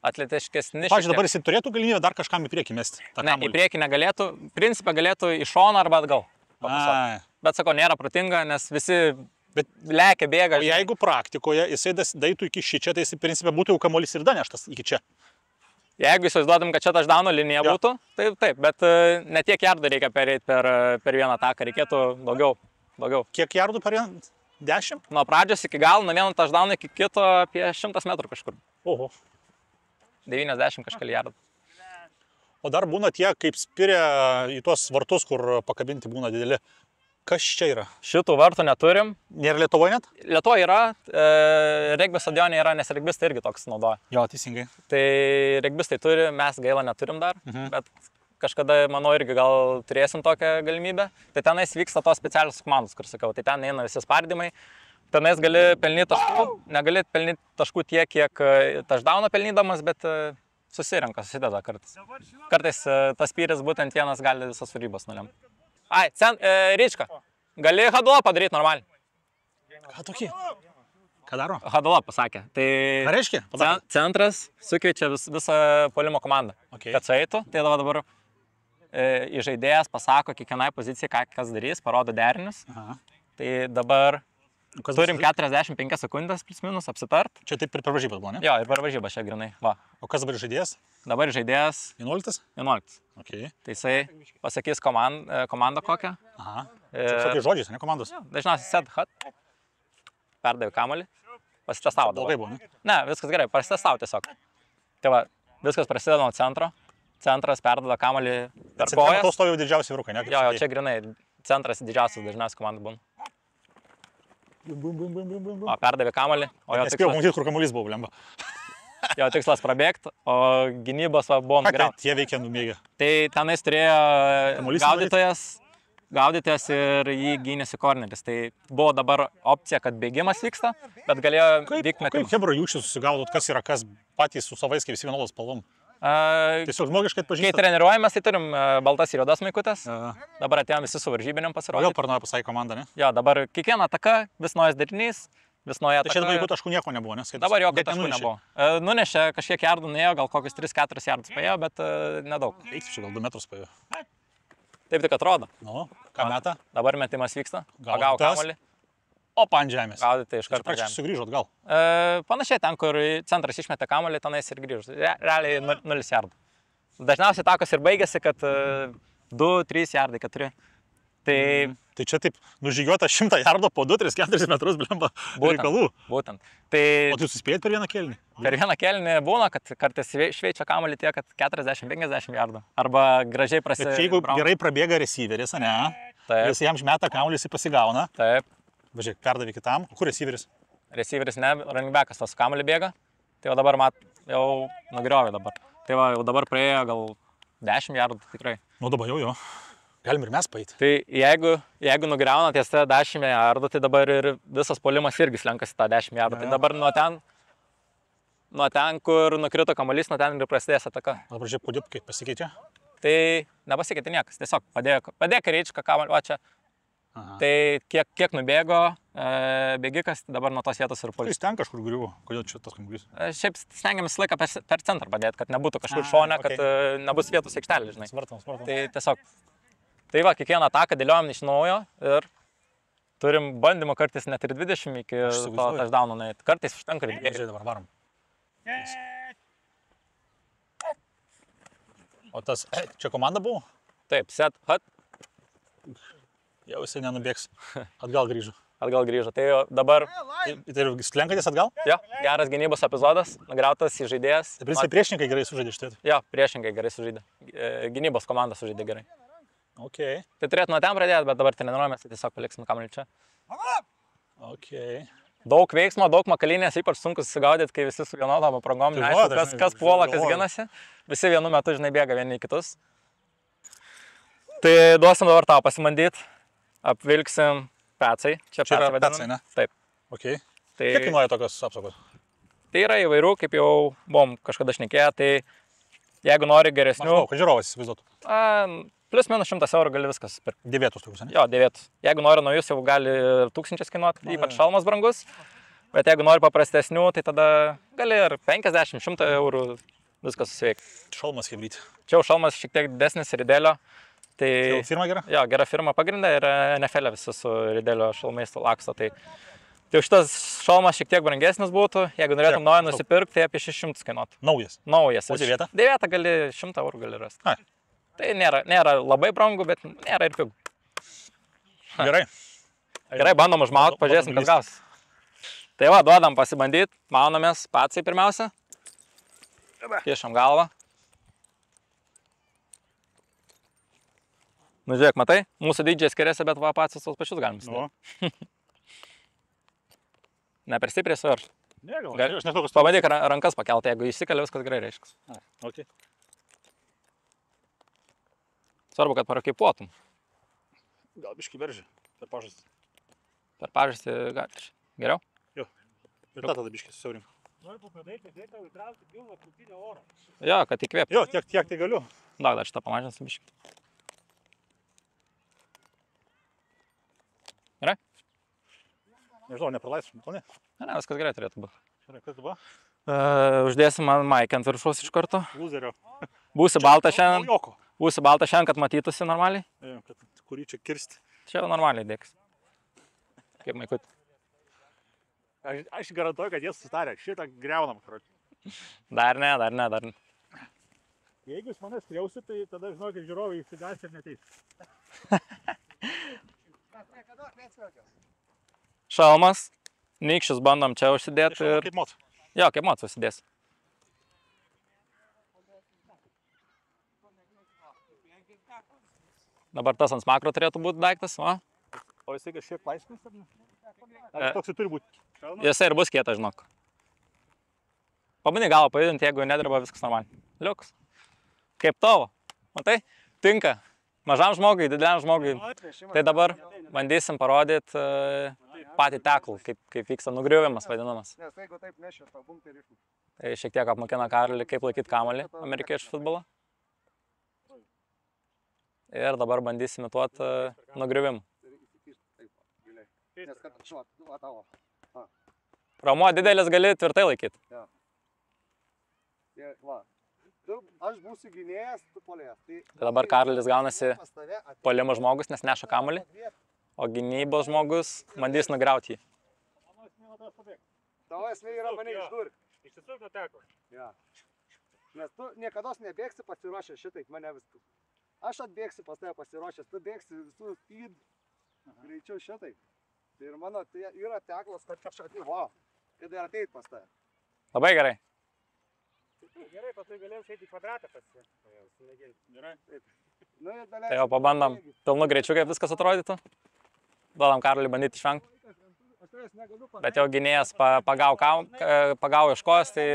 atletiškesni. Pavyzdžiui, dabar jis turėtų galimybę dar kažkam į priekį mesti. Ne, į priekį negalėtų, principė galėtų į šoną arba atgal. Bet sakau, nėra protinga, nes visi lekia, bėga. O jeigu praktikoje jisai daitų iki šičia, tai jis principė būtų jau kamuolys ir daneštas iki čia. Jeigu įsivaizduodam, kad čia touchdowno linija būtų, tai taip, bet ne tiek jardų reikia pereiti per vieną taką, reikėtų daugiau. Kiek jardų per vieną? 10? Nuo pradžios iki galo, nuo vieno touchdowno iki kito apie 100 metrų kažkur. Oho. 90 kažkali jardų. O dar būna tie, kaip spiria į tuos vartus, kur pakabinti būna dideli. Kas čia yra? Šitų vartų neturim. Nėra Lietuvoje net? Lietuvoje yra, regbio stadione yra, nes regbistai irgi toks naudoja. Jo, teisingai. Tai regbistai turi, mes gaila neturim dar, bet kažkada, manau, irgi gal turėsim tokią galimybę. Tai tenais vyksta tos specialios komandos, kur sakau, tai ten eina visi spardymai. tenais gali pelnyti taškų, negali pelnyti taškų tiek, kiek touchdowną pelnydamas, bet susideda kartais. Kartais tas spyris būtent vienas gali visas varžybas nulemti. Ai, Ryčka, gali hadulą padaryti normaliai. Ką tokį? Ką daro? Hadulą pasakė. Tai Ką reiškia? centras sukviečia visą puolimo komandą. Kad sueitų, tai dabar žaidėjas pasako kiekvienai pozicijai, kas darys, parodo derinius. Tai dabar turim 45 sekundės plus minus apsitart. Čia taip ir per varžybas buvo, ne? Jo, ir per varžybas čia grinai. Va. O kas dabar žaidėjas? Dabar žaidėjas 11? 11. Okay. Tai jisai pasakys komandą kokią. Aha. Čia tokiais žodžiais, ne komandos? Dažniausiai set hut. Perdavė kamuolį. Pasitestavo dabar. Blogai buvo, ne? Ne, viskas gerai, pasitestavo tiesiog. Tai va, viskas prasideda nuo centro. Centras perdavė kamuolį per kojas. To stovi didžiausi vyrukai, ne? Jo, čia grinai. Centras didžiausias dažniausiai komandų būna. O perdavė kamuolį. Nespėjau matyti, kur kamuolys buvo, blemba. Jo tikslas prabėgti, o gynybos buvo nugriauti. Tie veikia numėgę. Tai tenais turėjo gaudytojas ir jį gynėsi korneris. Tai buvo dabar opcija, kad bėgimas vyksta, bet galėjo vykti metimas. Kaip hebra jūs susigaudot, kas yra kas patys su savais, kaip visi vienodos spalvom? Tiesiog žmogiškai atpažįstate. Kai treniruojamės, tai turim baltas ir juodas maikutės. Dabar atėjom visi su varžybiniam pasirodyti. Vėl parnoja pasai komandą, ne? Jo, dabar kiekviena ataka, vis naujas darinys, vis nauja ataka. Tai šiandien jeigu taškų nieko nebuvo, nes dabar jokio taškų nebuvo. Nunešė kažkiek jardų nuėjo, gal kokius 3-4 jardus paėjo, bet nedaug. Eik, čia gal 2 metrus paėjo. Taip tik atrodo. Nu, ką metą? Dabar metimas vyksta. Pagavo kamuolį. Opa ant žemės. Gaudyti iš karto. Praktiškai sugrįžot gal? Panašiai ten, kur centras išmetė kamuolį, tenais ir grįžo. Realiai 0 jardų. Dažniausiai takos ir baigėsi, kad 2-3 jardai, 4. Tai čia taip nužygiuota 100 jardo po 2-3-4 metrus, blemba, reikalų. Būtent. O tu suspėjai per vieną kėlinį? Per vieną kėlinį būna, kad kartais šveičia kamuolį tiek, kad 40-50 jardų. Arba gražiai prasideda. Bet jeigu gerai prabėga receiveris, ne? Jis jam žmeta kamuolį, jis pasigauna. Taip. Važiuok, perdavė kitam. O kur receiveris? Receiveris ne, running backas tas kamuolį bėga. Tai jau dabar jau nugriovė dabar. Tai va, jau dabar praėjo gal 10 jardų tikrai. Nu dabar jau. Galim ir mes paeiti. Tai jeigu nugriauna ties 10 jardų, tai dabar ir visas puolimas irgi slenkasi tą 10 jardų. Tai dabar nuo ten, kur nukrito kamuolys, nuo ten ir prasidės ataka. Dabar žiūrėk, kodėl kaip pasikeičia? Tai nepasikeitė niekas. Tiesiog padėjo Ryčką kamuolį, o čia. Aha. Tai kiek nubėgo bėgikas, dabar nuo tos vietos ir puolė. Jis ten kažkur griuvo, kodėl čia tas kamuolys? Šiaip stengiamės laiką per centrą padėti, kad nebūtų kažkur šone, kad nebus vietos aikštelė, žinai. Smartam. Tai tiesiog, tai va, kiekvieną ataką dėliojam iš naujo ir turim bandymą kartais net ir 20 iki to touchdowno nueiti. Kartais užtenka ir 2. Žiūrėk, dabar varom. O tas, čia komanda buvo? Taip, set, hut. Jau jisai nenubėgs. Atgal grįžo. Tai dabar... Tai slenkatės atgal? Jo, geras gynybos epizodas, nugriautas žaidėjas. Tai principai priešininkai gerai sužaidė šitą? Jo, priešininkai gerai sužaidė. Gynybos komanda sužaidė gerai. Ok. Tai turėtų nuo ten pradėti, bet dabar treniruojamės, tai tiesiog paliksim kamuolį čia. Ok. Daug veiksmo, daug makalinės, ypač sunku susigaudyti, kai visi su vienodom aprangom, neaišku, kas puola, kas ginasi. Visi vienu metu, žinai, bėga vieni į kitus. Tai duosim dabar tau pasimandyti. Apvilksim pecai. Čia yra pecai, ne? Taip. Okay. Kiek kainuoja tokios apsaugos? Tai yra įvairių, kaip jau buvom kažkada šnekėję, tai jeigu nori geresnių... Maždaug, kad žiūrovas įsivaizduotų. Plius minus 100 eurų gali viskas pirkti. Dėvėtus tokius, ne? Jo, dėvėtus. Jeigu nori naujus, jau gali 1000 kainuoti, ypač šalmas brangus. Bet jeigu nori paprastesnių, tai tada gali ir 50-100 eurų viskas susiveikti. Šalmas kaip ryti. Čia jau šalmas šiek tiek didesnis ridelio. Tai firma gera? Jo, gera firma pagrindė ir NFL visi su ridelio šalmais laksto. Tai šitas šalmas šiek tiek brangesnis būtų. Jeigu norėtum naują nusipirkti, tai apie 600 kainuotų. Naujas? Naujas. O dėvėta? Dėvėta gali 100 eurų gali rasti. Ai. Tai nėra labai brangu, bet nėra ir pigų. Gerai. Gerai, bandom užmauti, pažiūrėsim, kas gaus. Tai va, duodam pasibandyti, maunamės patsai pirmiausia. Kiešam galvą. Nu žiūrėk, matai, mūsų dydžiai skiriasi, bet va patys tos pačius galim stebėti. Ne per stipriai suverš. Ne, gal. Aš nežinau, kas... Pabandyk rankas pakelti, jeigu išsikelia, viskas gerai reiškia. Okay. Svarbu, kad parakaipuotum. Gal biškį veržį, per pažastį. Per pažastį gali. Geriau? Jo. Ir tada biškį susiaurink. Noriu papadėti, tau įtraukti pilną krūtinę oro. Jo, kad įkvėptų. Jo, tiek tai galiu. Dar šitą pamažinsiu biškį. Gerai? Nežinau, nepralaistum, to ne? Ne, viskas gerai turėtų būti. Gerai, kas dabar? Uždėsim man maikę ant viršaus iš karto. Lūzerio. Būsi balta šiandien, Naujoko. kad matytųsi normaliai. Jo, kad kurį čia kirsti. Čia jau normaliai dėkis. Kaip maikut. Aš garantuoju, kad jie susitarė. Šitą greunam, karoti. Dar ne. Jeigu jūs mane skriausit, tai tada žinokit, žiūrovai įsigas ir neteis. Šalmas. Nykščius bandom čia užsidėti ir... Kaip mot. Jo, kaip mot užsidės. Dabar tas ant smakro turėtų būti daiktas, va? O jisai kažkiek laisvės, ar ne? Ar toks turi būti? Jisai ir bus kietas, žinok. Pabandyk galvą pajudinti, jeigu nedirba, viskas normaliai. Liuks. Kaip tavo. Matai? Tinka. Mažam žmogui, dideliam žmogui. Tai dabar bandysim parodyti patį teklų, kaip vyksta nugriuvimas vadinamas. Nes jeigu taip nešia, tau bum tai reikia. Tai šiek tiek apmokina Karolį, kaip laikyti kamuolį amerikiečių futbolą. Ir dabar bandysim imituoti nugriuvimą. Nes kad va tavo. Raumuo didelis, gali tvirtai laikyti. Va. Aš būsiu gynėjas, tu puolėjas. Tai dabar Karolis gaunasi puolimo žmogus, nes neša kamuolį, o gynybos žmogus bandys nugriauti jį. Tavo esmė yra mane išdurti. Išsisuk nuo teko. Ja. Nes tu niekados nebėgsi pasiruošęs šitaip mane viskas. Aš atbėgsiu pas tave pasiruošęs, tu bėgsi visų speed greičiau šitaip. Tai ir mano tai yra teklas, kad kažką va, kad ir ateit pas tave. Labai gerai. Gerai, paskui galėjau šeit į kvadratą pasiekti. Gerai. Tai jau pabandom pilnu greičiu, kaip viskas atrodytų. Duodam Karoliui bandyti išvengti. Bet jau gynėjas pagavo iš kojos, tai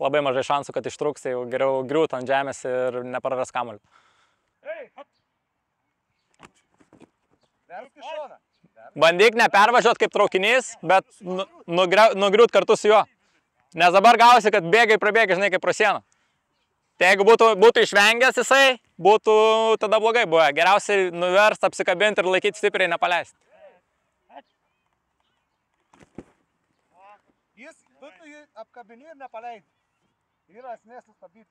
labai mažai šansų, kad ištrūks, tai jau geriau griūt ant žemės ir nepraras kamuolį. Bandyk nepervažiuoti kaip traukinys, bet nugriūt kartu su juo. Nes dabar gausi, kad bėgai prabėgai, žinai, kaip pro sieną. Tai jeigu būtų išvengęs jisai, būtų tada blogai buvę. Geriausiai nuverst, apsikabinti ir laikyti stipriai, nepaleisti. Tu jį apkabini ir nepaleidi. Yra esmė sustabdyti.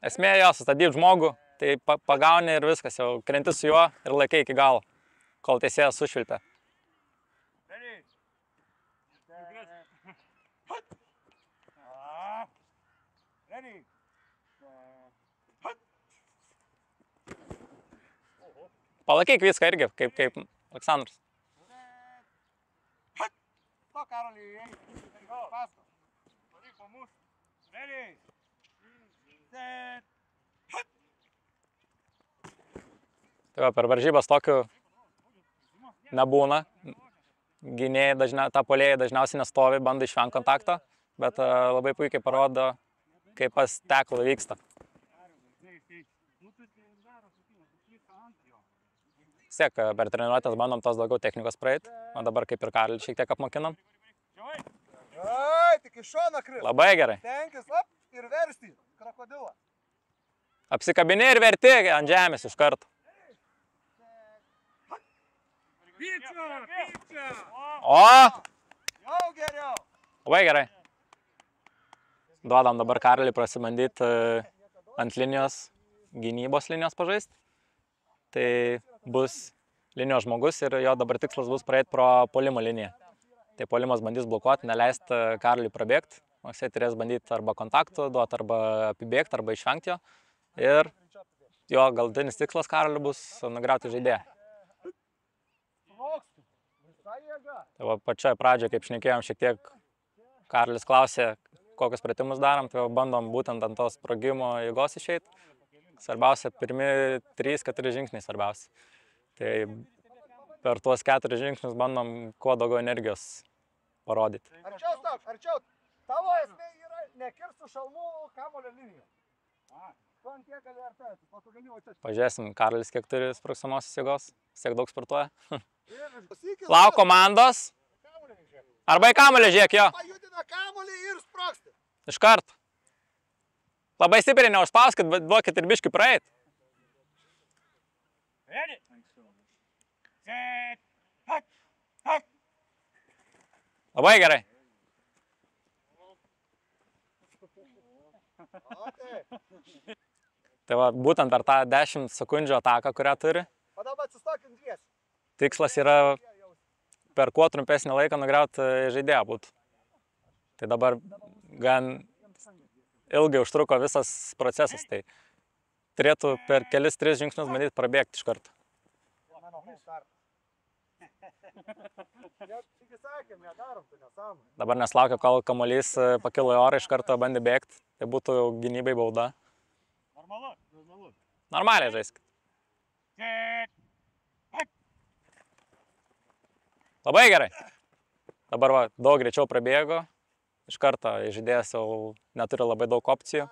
Esmė jo, sustabdyti žmogų, tai pagauni ir viskas, jau krenti su juo ir laikai iki galo, kol teisėjas sušvilpia. Palaikyk viską irgi, kaip Aleksandras. To Karoliui, eik, pasto. Paryk po mūsų. Ready. Set. Tai va, per varžybas tokių nebūna. Gynėjai, puolėjai dažniausiai nestovi, bando išvengti kontakto, bet labai puikiai parodo, kaip pas teklų vyksta. Siek, per treniruotės bandom tos daugiau technikos praeiti, o dabar kaip ir Karolį šiek tiek apmokinam. Ai, tik iš šono kris. Labai gerai. Tenkis, op, ir versti, krokodilą. Apsikabini ir verti ant žemės iš karto. O! Jau geriau. Labai gerai. Duodam dabar Karoliui prasibandyti ant linijos, gynybos linijos pažaisti. Tai bus linijos žmogus ir jo dabar tikslas bus praeiti pro puolimo liniją. Tai puolimas bandys blokuoti, neleisti Karoliui prabėgti. O jisai turės bandyti arba kontaktų duoti, arba apibėgti, arba išvengti jo. Ir jo galutinis tikslas Karoliui bus nugriauti žaidėją. Tai va pačioje pradžioje, kaip šnekėjom, šiek tiek Karolis klausė, kokius pratimus darom, tai bandom būtent ant tos sprogimo jėgos išeiti. Svarbiausia, pirmi 3-4 žingsniai svarbiausia. Tai per tuos 4 žingsnius bandom kuo daugiau energijos parodyti. Arčiau stok, arčiau. Tavo esmė yra nekirst su šalmu kamuolio liniją. Tu ant tiek gali artėti, po to gali čia. Pažiūrėsim, Karolis kiek turi sprogsamosios jėgos, kiek daug sportuoja. Lauk komandos. Arba į kamuolį žiūrėk, jo. Pajudina kamuolį ir sprogsti. Iš karto. Labai stipriai neužspauskit, bet duokit ir biškį praeit. Labai gerai. Tai va, būtent per tą 10 sekundžių ataką, kurią turi, O dabar atsistokim dvies. tikslas yra per kuo trumpesnį laiką nugriauti žaidėją būtų. Tai dabar gan ilgai užtruko visas procesas, tai turėtų per kelis 3 žingsnius bandyti prabėgti iš karto. Dabar neslaukia, kol kamuolys pakilo į orą, iš karto bandė bėgti, tai būtų gynybai bauda. Normaliai žaiskit. Labai gerai. Dabar va, daug greičiau prabėgo. Iš karto žaidėjas jau neturi labai daug opcijų.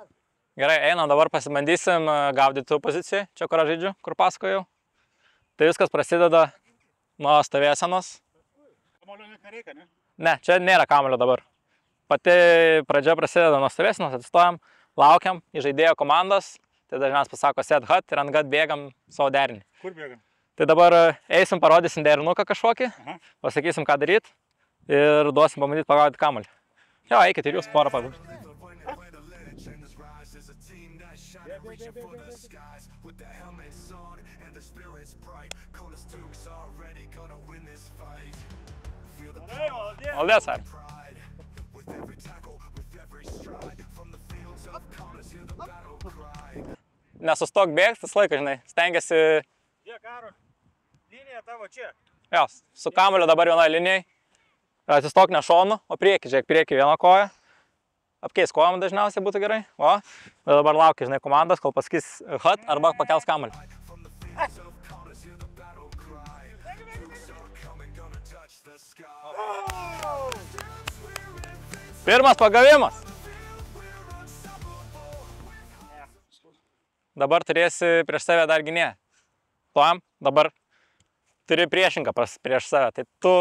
Gerai, einam, dabar pasibandysim gaudyti poziciją, čia kur aš žaidžiu, kur pasakojau. Tai viskas prasideda nuo stovėsenos. Kamuolio nereikia, ne? Ne, čia nėra kamuolio dabar. Pati pradžia prasideda nuo stovėsenos, atsistojam, laukiam į žaidėjo komandos. Tai dažniausiai pasako set hut ir ant gut bėgam savo derinį. Kur bėgam? Tai dabar eisim, parodysim derinuką kažkokį, pasakysim ką daryti ir duosim pabandyti pagaudyti kamuolį. Jo, eikit ir jūs porą pabandyti. Valdės, ar? Nesustok bėgti, tas laikas, žinai, stengiasi... Jie, Karo, linija tavo čia. Jo, su kamuoliu dabar vienoj linijai. Atsistok ne šonu, o priekį, žiūrėk, priekį vieną koją. Apkeis kojom dažniausiai būtų gerai. O, bet dabar laukia, žinai, komandos, kol pasakys hut arba pakels kamuolį. Pirmas pagavimas. Dabar turėsi prieš save dar gynėją. Tuom, dabar turi priešinką prieš save. Tai tu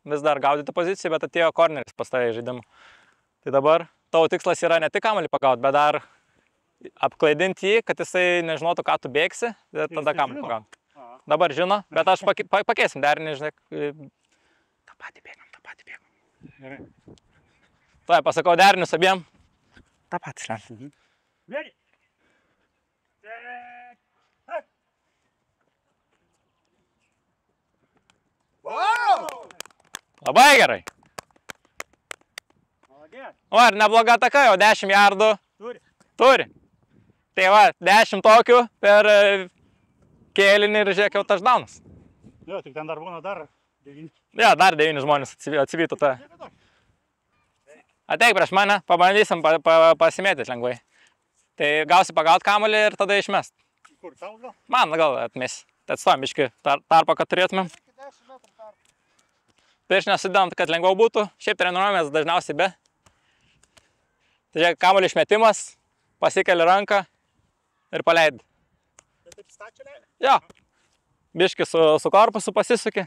vis dar gaudyti poziciją, bet atėjo korneris pas tave į žaidimą. Tai dabar tavo tikslas yra ne tik kamuolį pagauti, bet dar apklaidinti jį, kad jisai nežinotų, ką tu bėgsi, ir tada kamuolį pagauti. Dabar žino, bet aš pakeisim derinį, žinai. tą patį bėgam. Gerai. Tuoj pasakau derinius abiem. tą patį slemt. Ready. Labai gerai. Молодец. O, ir nebloga ataka, jau 10 jardų. Turi. Tai va, 10 tokių per kėlinį ir žiūrėk jau touchdownas. Jo, tik ten dar būna dar 9. Ja, dar 9 žmonės atsivytų tą. Ateik prieš mane, pabandysim pasimėtis lengvai. Tai gausi pagaut kamuolį ir tada išmest. Kur, tau gal? Man gal atmesi. Tai atstojam biškį tarpą, kad turėtumėm. Tai aš nesidam, kad lengviau būtų. Šiaip treniruojamės dažniausiai be. Tai žiūrėk, kamuolį išmetimas, pasikeli ranką ir paleidi. Tai taip stačią leidai? Jo. Biškį su korpusu pasisuki.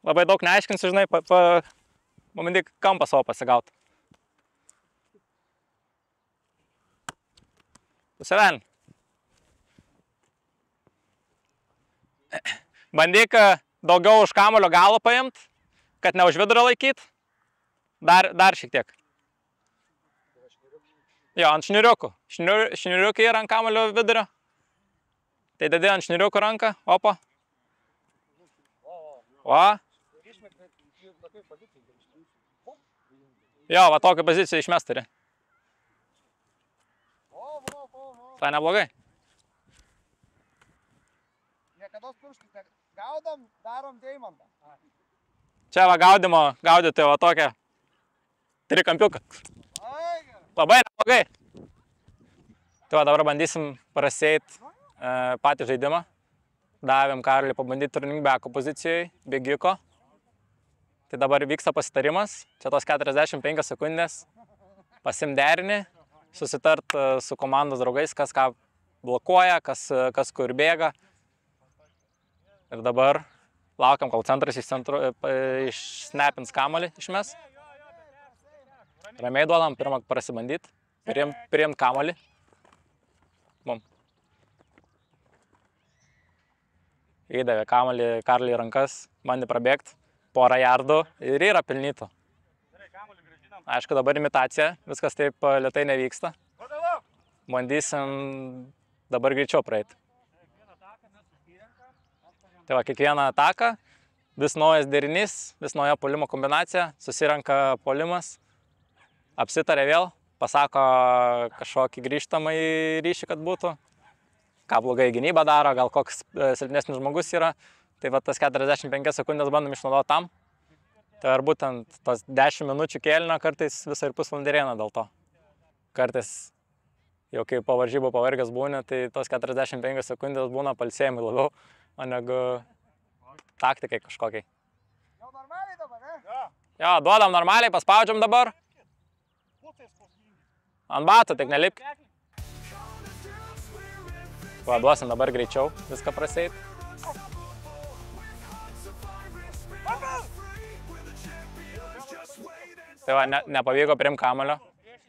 Labai daug neaiškinsiu, žinai, pabandyk kampą savo pasigauti. Pusivelni. Bandyk daugiau už kamuolio galo paimt, kad ne už vidurio laikyt. Dar šiek tiek. Jo, ant šniuriukų. Šniuriukai yra ant kamuolio vidurio. Tai dedi ant šniuriukų ranką. Opa. O. Jo, va tokią poziciją išmest turi. Tai neblogai. Niekados pirštus gaudam, darom deimantą. Čia va gaudyti va tokią trikampiuką. Labai neblogai. Tai va dabar bandysim praseit patį žaidimą. Davėm Karolį pabandyti running backo pozicijai, bėgiko. Tai dabar vyksta pasitarimas. Čia tos 45 sekundės. Pasim derinį, susitart su komandos draugais, kas ką blokuoja, kas kur bėga. Ir dabar laukiam, kol centras išsnapins kamuolį išmes. Ramiai duodam pirmą prasibandyti, priimt kamuolį. Bum. Įdavė kamuolį Karliui į rankas, bandė prabėgti, porą jardų ir yra pelnytų. Aišku, dabar imitacija, viskas taip lėtai nevyksta. Bandysim dabar greičiau praeiti. Tai va, kiekvieną ataką, vis naujas derinys, vis nauja puolimo kombinacija, susirenka puolimas, apsitarė vėl, pasako kažkokį grįžtamąjį ryšį, kad būtų, ką blogai gynyba daro, gal koks silpnesnis žmogus yra. Tai va, tas 45 sekundės bandom išnaudoti tam. Tai ar būtent tos 10 minučių kėlinio kartais visą ir pusvalandį eina dėl to. Kartais jau kai po varžybų pavargęs būni, tai tos 45 sekundės būna pailsėjimai labiau, o negu taktikai kažkokiai. Jau normaliai dabar, ne? Jo, duodam normaliai, paspaudžiam dabar. Ant batų, tik nelipk. Duosim dabar greičiau, viską praseit. Tai va, nepavyko priimti kamuolio.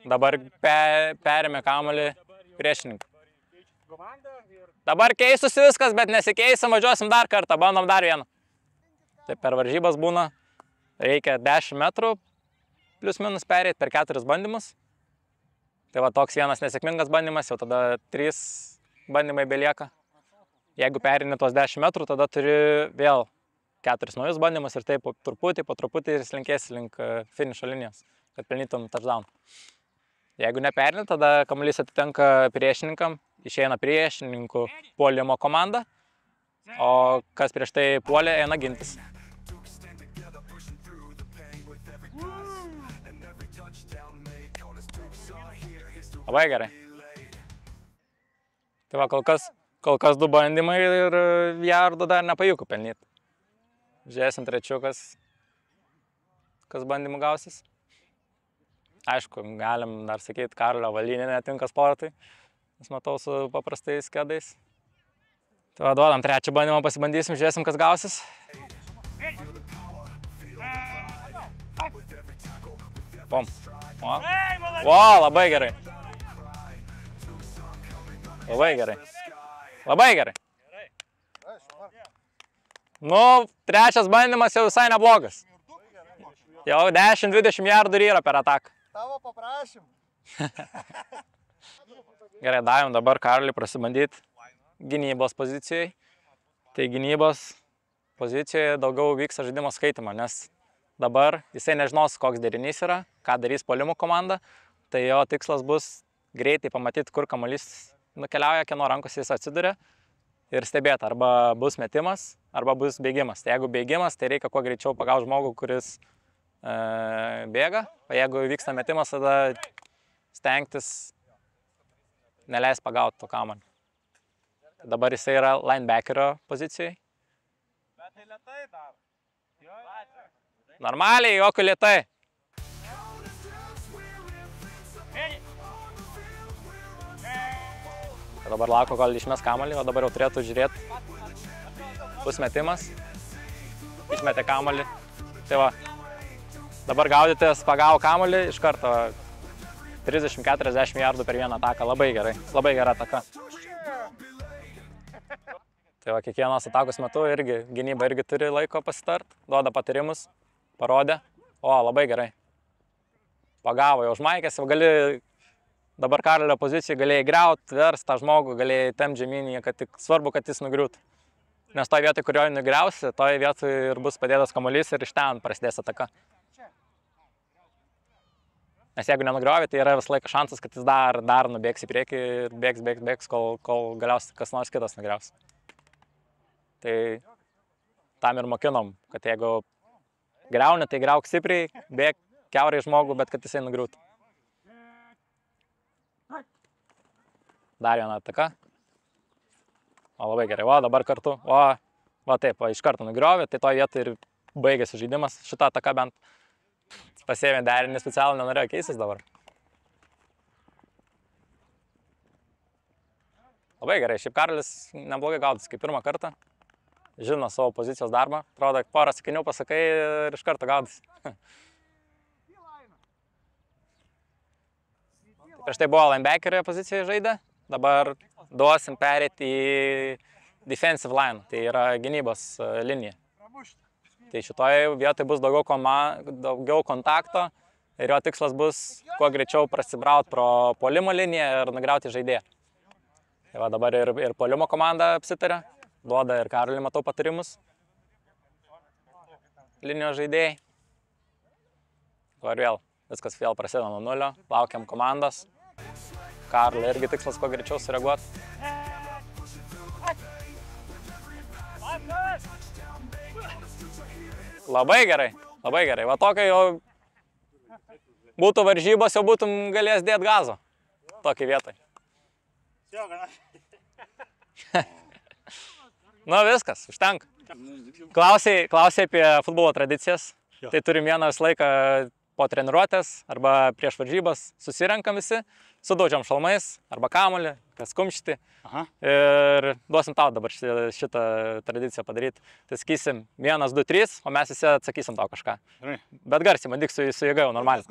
Dabar perėmė kamuolį priešininką. Dabar keistųsi viskas, bet nesikeisim, važiuosim dar kartą, bandom dar vieną. Tai per varžybas būna, reikia 10 metrų plius minus perėti per 4 bandymus. Tai va, toks vienas nesėkmingas bandymas, jau tada 3 bandymai belieka. Jeigu perini tos 10 metrų, tada turi vėl 4 naujus bandymus ir taip po truputį ir slinkėsi link finišo linijos, kad pelnytum touchdown. Jeigu neperini, tada kamuolys atitenka priešininkam, išeina priešininkų puolimo komanda, o kas prieš tai puolė, eina gintis. Labai gerai. Tai va, kol kas 2 bandymai ir jardų dar nepavyko pelnyti. Žiūrėsim trečiukas, kas bandymų gausis. Aišku, galim dar sakyti, Karlio Valynė netinka sportui, nes matau su paprastais kedais. Tai va, duodam trečią bandymą, pasibandysim, žiūrėsim, kas gausis. Bum. O, labai gerai. Labai gerai. Labai gerai. Nu, trečias bandymas jau visai neblogas. Jau 10-20 jardų yra per ataką. Tavo paprašym. Gerai, davėm dabar Karliui prasibandyti gynybos pozicijai. Tai gynybos pozicijoje daugiau vyksta žaidimo skaitimo, nes dabar jisai nežinos, koks derinys yra, ką darys puolimo komanda. Tai jo tikslas bus greitai pamatyti, kur kamuolys nukeliauja, kieno rankose jis atsiduria. Ir stebėti, arba bus metimas, arba bus bėgimas. Tai jeigu bėgimas, tai reikia kuo greičiau pagauti žmogų, kuris bėga. O jeigu vyksta metimas, tada stengtis neleis pagauti to kamuolį. Dabar jisai yra linebackerio pozicijai. Bet tai lėtai dar. Normaliai, jokių lėtai. Dabar lauko, kol išmes kamuolį, o dabar jau turėtų žiūrėti. Bus metimas. Išmetė kamuolį. Tai va, dabar gaudytis, pagavo kamuolį, iš karto 30-40 jardų per vieną ataką. Labai gerai, labai gera ataka. Tai va, kiekvienos atakos metu irgi, gynyba irgi turi laiko pasitart, duoda patarimus, parodė. O, labai gerai. Pagavo, jau užmaikęs, jau gali... Dabar Karlio pozicijai galėjai griauti, versti tą žmogų, galėjai tempt žemynį, kad tik svarbu, kad jis nugriūtų. Nes toje vietoje, kurioje nugriausi, toje vietoje ir bus padėtas kamuolys ir iš ten prasidės ataka. Nes jeigu nenugriauvi, tai yra visą laiką šansas, kad jis dar nubėgs į priekį ir bėgs, kol galiausiai kas nors kitas nugriaus. Tai tam ir mokinom, kad jeigu griauni, tai griauk stipriai, bėg kiaurai žmogų, bet kad jisai nugriūtų. Dar viena ataka. O, labai gerai. O, dabar kartu. O, va taip, iš karto nugriovė, tai toje vietoje ir baigėsi žaidimas. Šitą ataką bent pasėmė derinį specialų, nenorėjo keistis dabar. Labai gerai. Šiaip Karlis neblogai gaudys kaip pirmą kartą. Žino savo pozicijos darbą. Atrodo, porą sakinių pasakai ir iš karto gaudys. Prieš tai buvo linebackerio pozicijoje žaidė, dabar duosim perėti į defensive line, tai yra gynybos linija. Tai šitoje vietoje bus daugiau kontakto ir jo tikslas bus kuo greičiau prasibrauti pro puolimo liniją ir nugriauti žaidėją. Tai va dabar ir puolimo komanda apsitarė, duoda ir Karolį matau patarimus. Linijos žaidėjai. Ir vėl, viskas vėl prasideda nuo nulio, laukiam komandos. Karolį irgi tikslas kuo greičiau sureaguoti. Labai gerai, labai gerai. Va tokio jau būtų varžybos, jau būtum galėjęs dėti gazo. Tokį vietoj. Nu viskas, užtenka. Klausė apie futbolo tradicijas. Tai turim vieną visą laiką po treniruotės arba prieš varžybas susirenkam visi, sudaužiam šalmais arba kamuolį, kas kumštį. Ir duosim tau dabar šitą tradiciją padaryti. Tai sakysim 1, 2, 3, o mes visi atsakysim tau kažką. Bet garsiai, bandyk su jėga jau normaliai.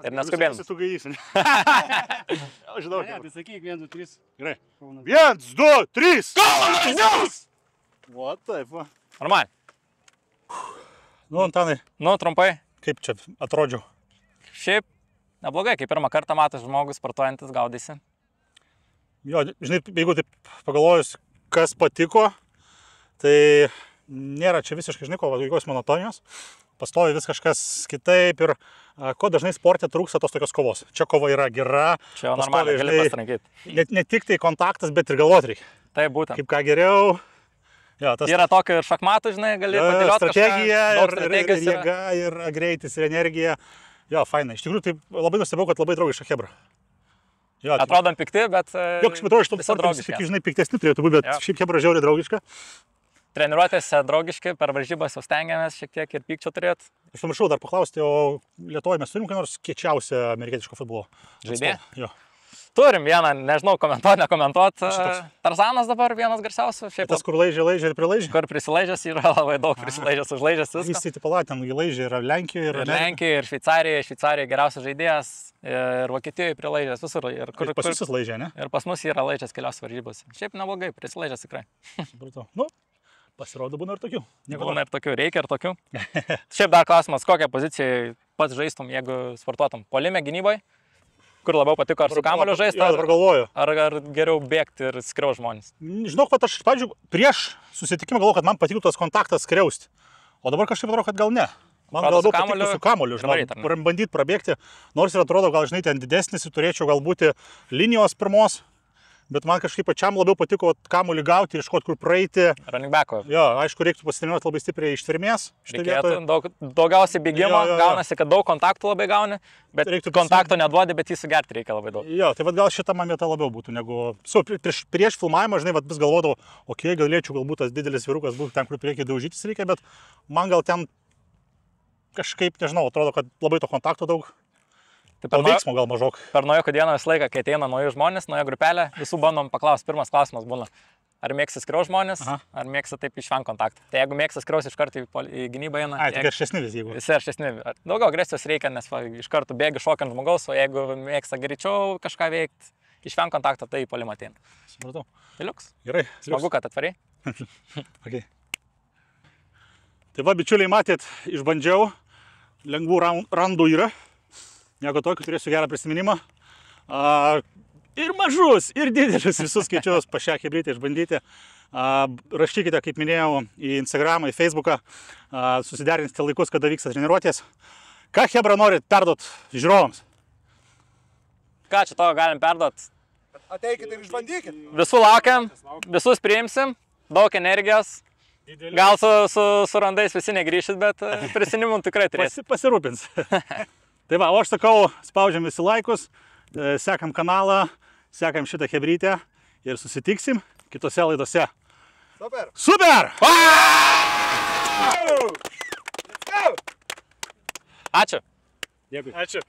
Ir neskubėdamas. Tu gaidysi. Žinau. Ne, tai sakyk 1, 2, 3. Gerai. 1, 2, 3. Kaunas! O, taip, va. Normaliai. Nu, Antanai, Nu, trumpai. kaip čia atrodžiau? Šiaip neblogai, kai pirmą kartą matas žmogus sportuojantis gaudysi. Jo, žinai, jeigu taip pagalvojus, kas patiko, tai nėra čia visiškai, žinai, jokios monotonijos. Pastovi vis kažkas kitaip ir ko dažnai sporte trūksta tos tokios kovos. Čia kova yra gera. Čia jau normaliai, gali pasirankyti. Ne tik tai kontaktas, bet ir galvoti reikia. Tai būtent. Kaip ką geriau. Jo, tas Yra tokio ir šachmatų, žinai, gali padėlioti strategija, kažką. ir jėga, ir greitis, ir energija. Jo, fainai. Iš tikrųjų, tai labai nustebau, kad labai draugiška chebra. Jo, Atrodom pikti, bet jo, kažkaip atrodo, iš to draugiški. žinai, piktesni turėtų būti, bet Jo. šiaip chebra žiauriai draugiška. Treniruotėse draugiški, per varžybas jau stengiamės šiek tiek ir pykčio turėti. Aš pamiršau dar paklausti, o Lietuvoje mes turim ką nors kiečiausią amerikietiško futbolo Žaidėją? atstovą? Jo. Turim vieną, nežinau, komentuot, nekomentuot. Šitas. Tarzanas dabar vienas garsiausių. Šiaip Tas, kur laižė ir prilaižė. kur prisilaižęs yra labai daug prisilaižęs, užlaižęs Jis viską. tai tipo Latin, įlaižė yra Lenkijoje, Ir Lenkijoje, ir Šveicarijoje. Šveicarijoje geriausias žaidėjas, ir Vokietijoje prilaižęs visur. Ir Pas visus laižė, ne? ir pas mus yra laižęs kelios varžybos. Šiaip neblogai, prisilaižęs tikrai. Supratau. Nu, pasirodo, būna ir tokių. Nieko Būna ir tokių, reikia ir tokių. Šiaip dar klausimas, kokią poziciją pats žaistum, jeigu sportuotum? Puolime, gynyboje? Kur labiau patiko, ar su kamuoliu žaisti, Jo, dabar galvoju. ar geriau bėgti ir skriau žmonės? Žinok, pat aš, pavyzdžiui, prieš susitikimą galvoju, kad man patiktų tas kontaktas skriausti. O dabar kažkaip atrodo, kad gal ne. Man Atrodo, gal labiau su kamuoliu patiktų su kamuoliu, varyt, ar ne? žinai, bandyti prabėgti. Nors ir atrodo, gal, žinai, ten didesnis, turėčiau galbūt linijos pirmos, bet man kažkaip pačiam labiau patiko kamuolį gauti ir iškoti, kur praeiti. Running backo. Jo, aišku, reiktų pasitreniruoti labai stipriai ištvermės. Reikėtų daugiausiai bėgimo, Jo. gaunasi, kad daug kontaktų labai gauni, bet Reiktų kontakto neduodi, bet jį sugerti reikia labai daug. Jo, tai vad gal šitą man vieta labiau būtų, negu prieš filmavimą, žinai, vis galvodavau, okei, galėčiau galbūt tas didelis vyrukas būtų ten, kur priekį daužytis reikia, bet man gal ten kažkaip, nežinau, atrodo, kad labai to kontakto daug, Tai to veiksmo gal mažok. per naujokų dieną visą laiką, kai ateina nauji žmonės, nauja grupelė, visų bandom paklausti. Pirmas klausimas būna, ar mėgsi skriau žmonės, ar mėgsi taip išvengti kontaktą. Tai jeigu mėgsi skriaus, iš karto į gynybą eina. Ai, tai karštesni vis, jeigu. Visi aršesni. Daugiau agresijos reikia, nes va, iš karto bėgi šokiant žmogaus, o jeigu mėgsta greičiau kažką veikti, išvengti kontaktą, tai į puolimą ateina. Supratau. Tai liuks. Gerai. Smagu, kad atvariai. Okay. Tai va, bičiuliai, matėt, išbandžiau, lengvų randų yra. Nieko tokio, turėsiu gerą prisiminimą. Ir mažus, ir didelius visus skaičius pa šią chebrytę išbandyti. Rašykite, kaip minėjau, į Instagramą, į Facebooką, susiderinsite laikus, kada vyksta treniruotės. Ką chebra norit perduot žiūrovams? Ką čia to galim perduoti? Ateikit ir išbandykit. Visų laukiam, visus priimsim, daug energijos. Gal su randais visi negrįšit, bet prisiminimų tikrai turėsit. Pasirūpins. Tai va, o aš sakau, spaudžiam visi laikus, sekam kanalą, sekam šitą chebrytę ir susitiksim kitose laidose. Super. Super! Ačiū. Dėkui. Ačiū.